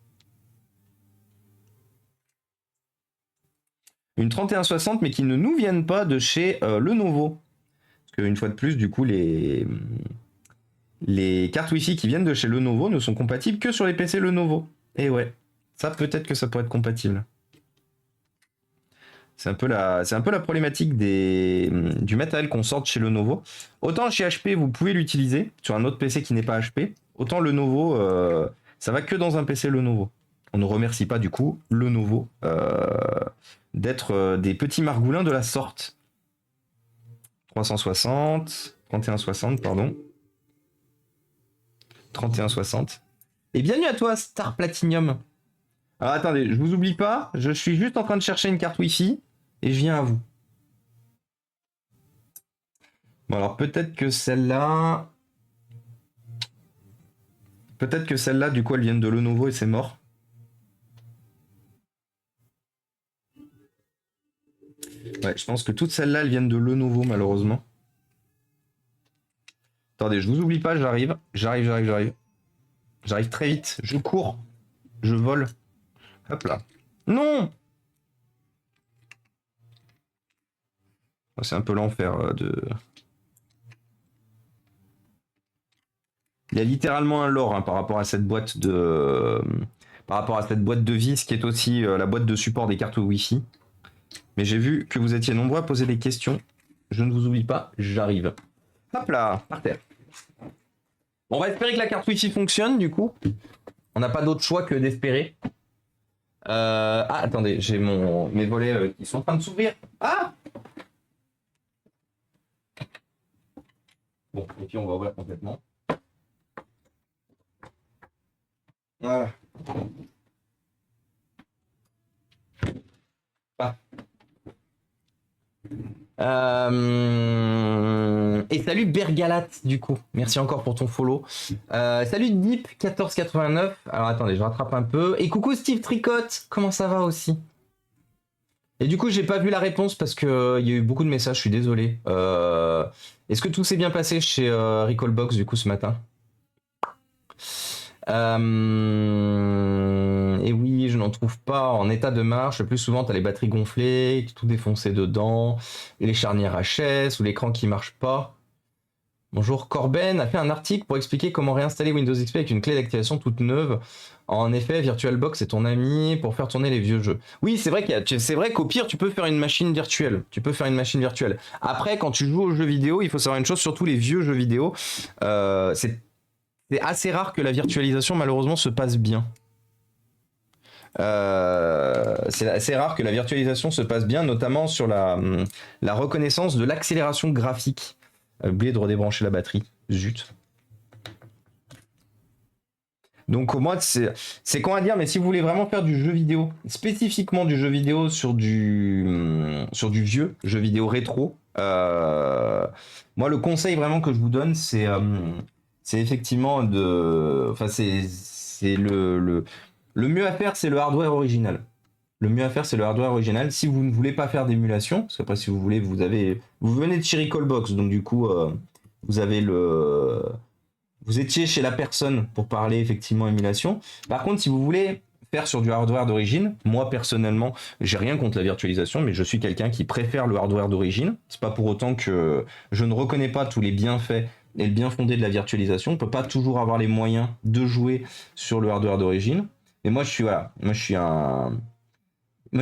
Une 3160, mais qui ne nous viennent pas de chez Lenovo. Une fois de plus, du coup, les cartes Wi-Fi qui viennent de chez Lenovo ne sont compatibles que sur les PC Lenovo. Et ouais, ça peut-être que ça pourrait être compatible. C'est un peu la problématique du matériel qu'on sort de chez Lenovo. Autant chez HP, vous pouvez l'utiliser sur un autre PC qui n'est pas HP. Autant Lenovo, ça va que dans un PC Lenovo. On ne remercie pas du coup Lenovo d'être des petits margoulins de la sorte. 3160, pardon. 3160. Et bienvenue à toi, Star Platinum. Alors attendez, je vous oublie pas, je suis juste en train de chercher une carte Wi-Fi et je viens à vous. Bon alors peut-être que celle-là... du coup, elle vient de Lenovo et c'est mort. Ouais, je pense que toutes celles-là, elles viennent de Lenovo, malheureusement. Attendez, je vous oublie pas, j'arrive. J'arrive très vite, je cours. Je vole. Hop là. Non! C'est un peu l'enfer de... Il y a littéralement un lore hein, par rapport à cette boîte de... vis qui est aussi la boîte de support des cartes Wi-Fi. Mais j'ai vu que vous étiez nombreux à poser des questions. Je ne vous oublie pas, j'arrive. Hop là, par terre. On va espérer que la carte Wi-Fi fonctionne du coup. On n'a pas d'autre choix que d'espérer. Ah, attendez, j'ai mes volets qui sont en train de s'ouvrir. Ah! Bon, et puis on va ouvrir complètement. Voilà. Ah. Et salut Bergalat du coup, merci encore pour ton follow. Salut Deep1489. Alors attendez, je rattrape un peu. Et coucou Steve Tricotte, comment ça va aussi? Et du coup j'ai pas vu la réponse parce que il y a eu beaucoup de messages, je suis désolé. Est-ce que tout s'est bien passé chez Recallbox du coup ce matin? Et oui, je n'en trouve pas en état de marche. Le plus souvent, tu as les batteries gonflées, tout défoncé dedans, et les charnières HS ou l'écran qui marche pas. Bonjour, Corben a fait un article pour expliquer comment réinstaller Windows XP avec une clé d'activation toute neuve. En effet, VirtualBox est ton ami pour faire tourner les vieux jeux. Oui, c'est vrai qu'au pire, tu peux faire une machine virtuelle. Après, quand tu joues aux jeux vidéo, il faut savoir une chose, surtout les vieux jeux vidéo, c'est assez rare que la virtualisation, malheureusement, se passe bien. C'est assez rare que la virtualisation se passe bien, notamment sur la reconnaissance de l'accélération graphique. Oublié de redébrancher la batterie. Zut. Donc au moins, c'est con à dire, mais si vous voulez vraiment faire du jeu vidéo, spécifiquement du jeu vidéo sur du vieux jeu vidéo rétro, moi le conseil vraiment que je vous donne, c'est effectivement c'est le mieux à faire, c'est le hardware original. Si vous ne voulez pas faire d'émulation, parce qu'après si vous voulez, vous venez de chez Recallbox, donc du coup vous étiez chez la personne pour parler effectivement émulation. Par contre, si vous voulez faire sur du hardware d'origine, moi personnellement, j'ai rien contre la virtualisation, mais je suis quelqu'un qui préfère le hardware d'origine. C'est pas pour autant que je ne reconnais pas tous les bienfaits et le bien fondé de la virtualisation. On peut pas toujours avoir les moyens de jouer sur le hardware d'origine. Mais moi, je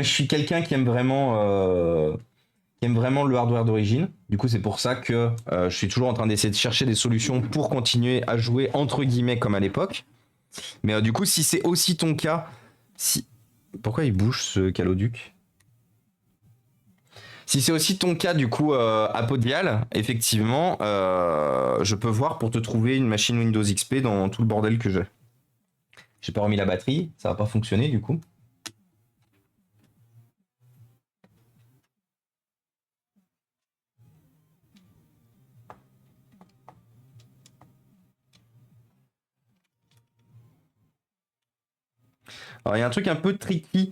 suis quelqu'un qui aime vraiment qui aiment vraiment le hardware d'origine. Du coup, c'est pour ça que je suis toujours en train d'essayer de chercher des solutions pour continuer à jouer entre guillemets comme à l'époque. Mais du coup, si c'est aussi ton cas, si... Pourquoi il bouge ce Caloduc? Si c'est aussi ton cas, du coup, Apodial, effectivement, je peux voir pour te trouver une machine Windows XP dans tout le bordel que j'ai. J'ai pas remis la batterie, ça va pas fonctionner du coup. Alors, il y a un truc un peu tricky.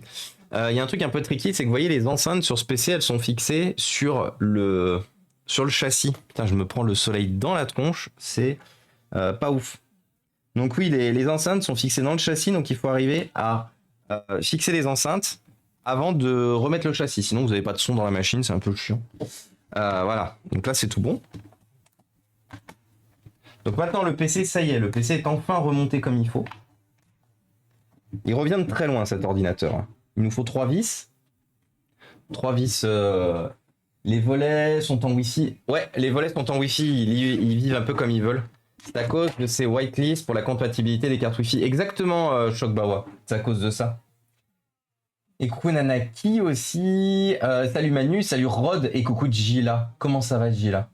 C'est que vous voyez, les enceintes sur ce PC, elles sont fixées sur le châssis. Putain, je me prends le soleil dans la tronche, c'est pas ouf. Donc oui, les enceintes sont fixées dans le châssis, donc il faut arriver à fixer les enceintes avant de remettre le châssis. Sinon, vous n'avez pas de son dans la machine, c'est un peu chiant. Voilà, donc là, c'est tout bon. Donc maintenant, le PC, ça y est, le PC est enfin remonté comme il faut. Il revient de très loin, cet ordinateur. Il nous faut 3 vis. 3 vis. Les volets sont en Wi-Fi. Ouais, les volets sont en Wi-Fi. Ils vivent un peu comme ils veulent. C'est à cause de ces whitelists pour la compatibilité des cartes Wi-Fi. Exactement, Shockbawa. C'est à cause de ça. Et coucou Nanaki aussi. Salut Manu, salut Rod et coucou Gila. Comment ça va Gila?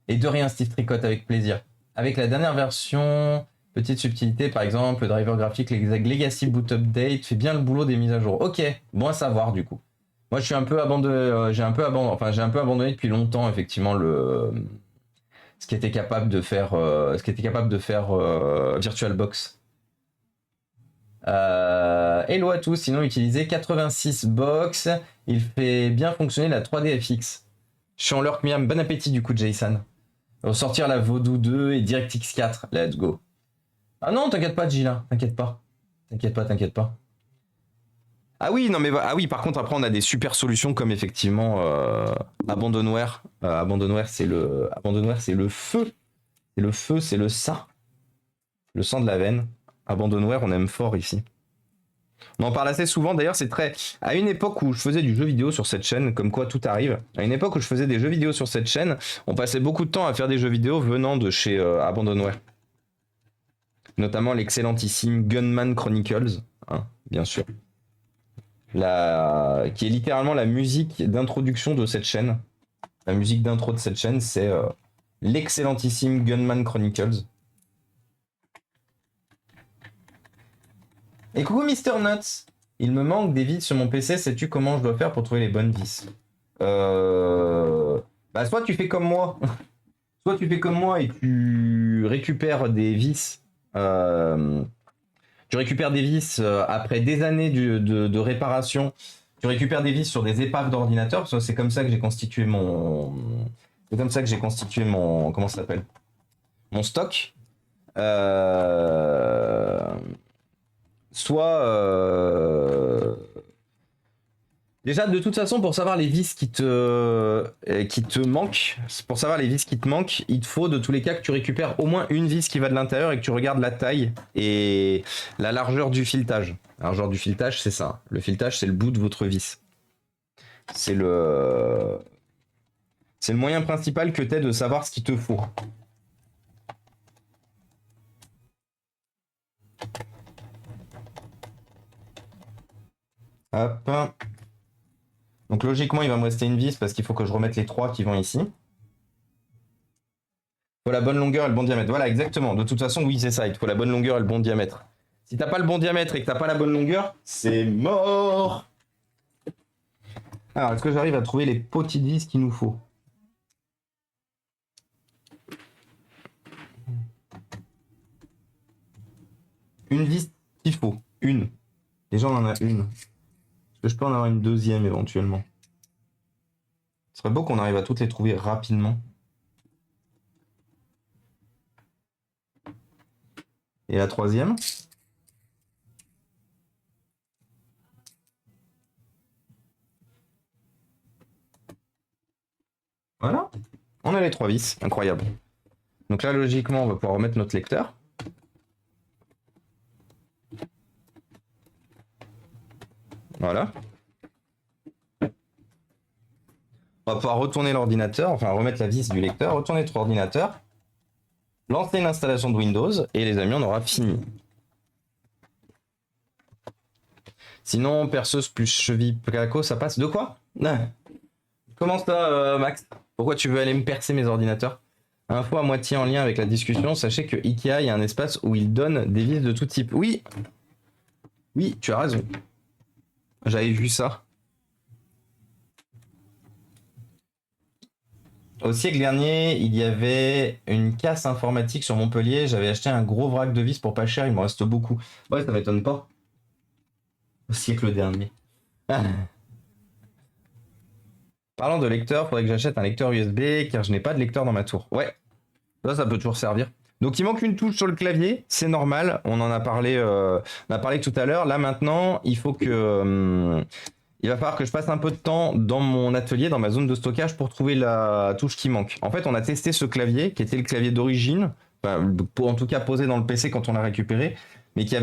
Et de rien Steve Tricotte, avec plaisir. Avec la dernière version, petite subtilité, par exemple, le driver graphique Legacy Boot Update fait bien le boulot des mises à jour. Ok, bon à savoir du coup. Moi je suis un peu abandonné, j'ai un peu abandonné depuis longtemps effectivement ce qui était capable de faire, VirtualBox. Hello à tous, sinon utilisez 86 box, il fait bien fonctionner la 3D FX. Je suis en lurk miam, bon appétit du coup Jason. Sortir la Vodou 2 et DirectX 4, let's go. Ah non, t'inquiète pas Gila, t'inquiète pas. T'inquiète pas. Ah oui, non mais ah oui, par contre après on a des super solutions comme effectivement Abandonware. Abandonware c'est le feu. C'est le feu, c'est le sang. Le sang de la veine. Abandonware, on aime fort ici. On en parle assez souvent, d'ailleurs c'est très... À une époque où je faisais du jeu vidéo sur cette chaîne, comme quoi tout arrive, à une époque où je faisais des jeux vidéo sur cette chaîne, on passait beaucoup de temps à faire des jeux vidéo venant de chez Abandonware. Notamment l'excellentissime Gunman Chronicles, hein, bien sûr. Qui est littéralement la musique d'introduction de cette chaîne. La musique d'intro de cette chaîne, c'est l'excellentissime Gunman Chronicles. Et coucou Mister Nuts. Il me manque des vis sur mon PC, sais-tu comment je dois faire pour trouver les bonnes vis? Bah soit tu fais comme moi. Soit tu fais comme moi et tu récupères des vis. Après des années de réparation. Tu récupères des vis sur des épaves d'ordinateur. Parce que c'est comme ça que j'ai constitué mon. C'est comme ça que j'ai constitué mon. Comment ça s'appelle? Mon stock. Soit. Déjà, de toute façon, pour savoir les vis qui te manquent, il te faut de tous les cas que tu récupères au moins une vis qui va de l'intérieur et que tu regardes la taille et la largeur du filetage. La largeur du filetage, c'est ça. Le filetage, c'est le bout de votre vis. C'est le moyen principal que t'aies de savoir ce qu'il te faut. Hop. Donc logiquement, il va me rester une vis parce qu'il faut que je remette les 3 qui vont ici. Il faut la bonne longueur et le bon diamètre. Voilà, exactement. De toute façon, oui, c'est ça. Il te faut la bonne longueur et le bon diamètre. Si t'as pas le bon diamètre et que t'as pas la bonne longueur, c'est mort. Alors, est-ce que j'arrive à trouver les petites vis qu'il nous faut? Une vis qu'il faut. Une. Déjà, on en a une. Est-ce que je peux en avoir une deuxième éventuellement? Ce serait beau qu'on arrive à toutes les trouver rapidement. Et la troisième? Voilà. On a les 3 vis. Incroyable. Donc là, logiquement, on va pouvoir remettre notre lecteur. Voilà. On va pouvoir retourner l'ordinateur, enfin remettre la vis du lecteur, retourner notre ordinateur, lancer l'installation de Windows, et les amis, on aura fini. Sinon, perceuse plus cheville placo, ça passe. De quoi? Comment ça, Max? Pourquoi tu veux aller me percer mes ordinateurs? Info à moitié en lien avec la discussion, sachez que Ikea est un espace où il donne des vis de tout type. Oui, oui, tu as raison. J'avais vu ça. Au siècle dernier, il y avait une casse informatique sur Montpellier. J'avais acheté un gros vrac de vis pour pas cher, il m'en reste beaucoup. Ouais, ça m'étonne pas. Au siècle dernier. Parlant de lecteur, faudrait que j'achète un lecteur USB car je n'ai pas de lecteur dans ma tour. Ouais, ça peut toujours servir. Donc il manque une touche sur le clavier, c'est normal. On en a parlé, tout à l'heure. Là maintenant, il faut que, il va falloir que je passe un peu de temps dans mon atelier, dans ma zone de stockage pour trouver la touche qui manque. En fait, on a testé ce clavier qui était le clavier d'origine, enfin, en tout cas posé dans le PC quand on l'a récupéré, mais qui avait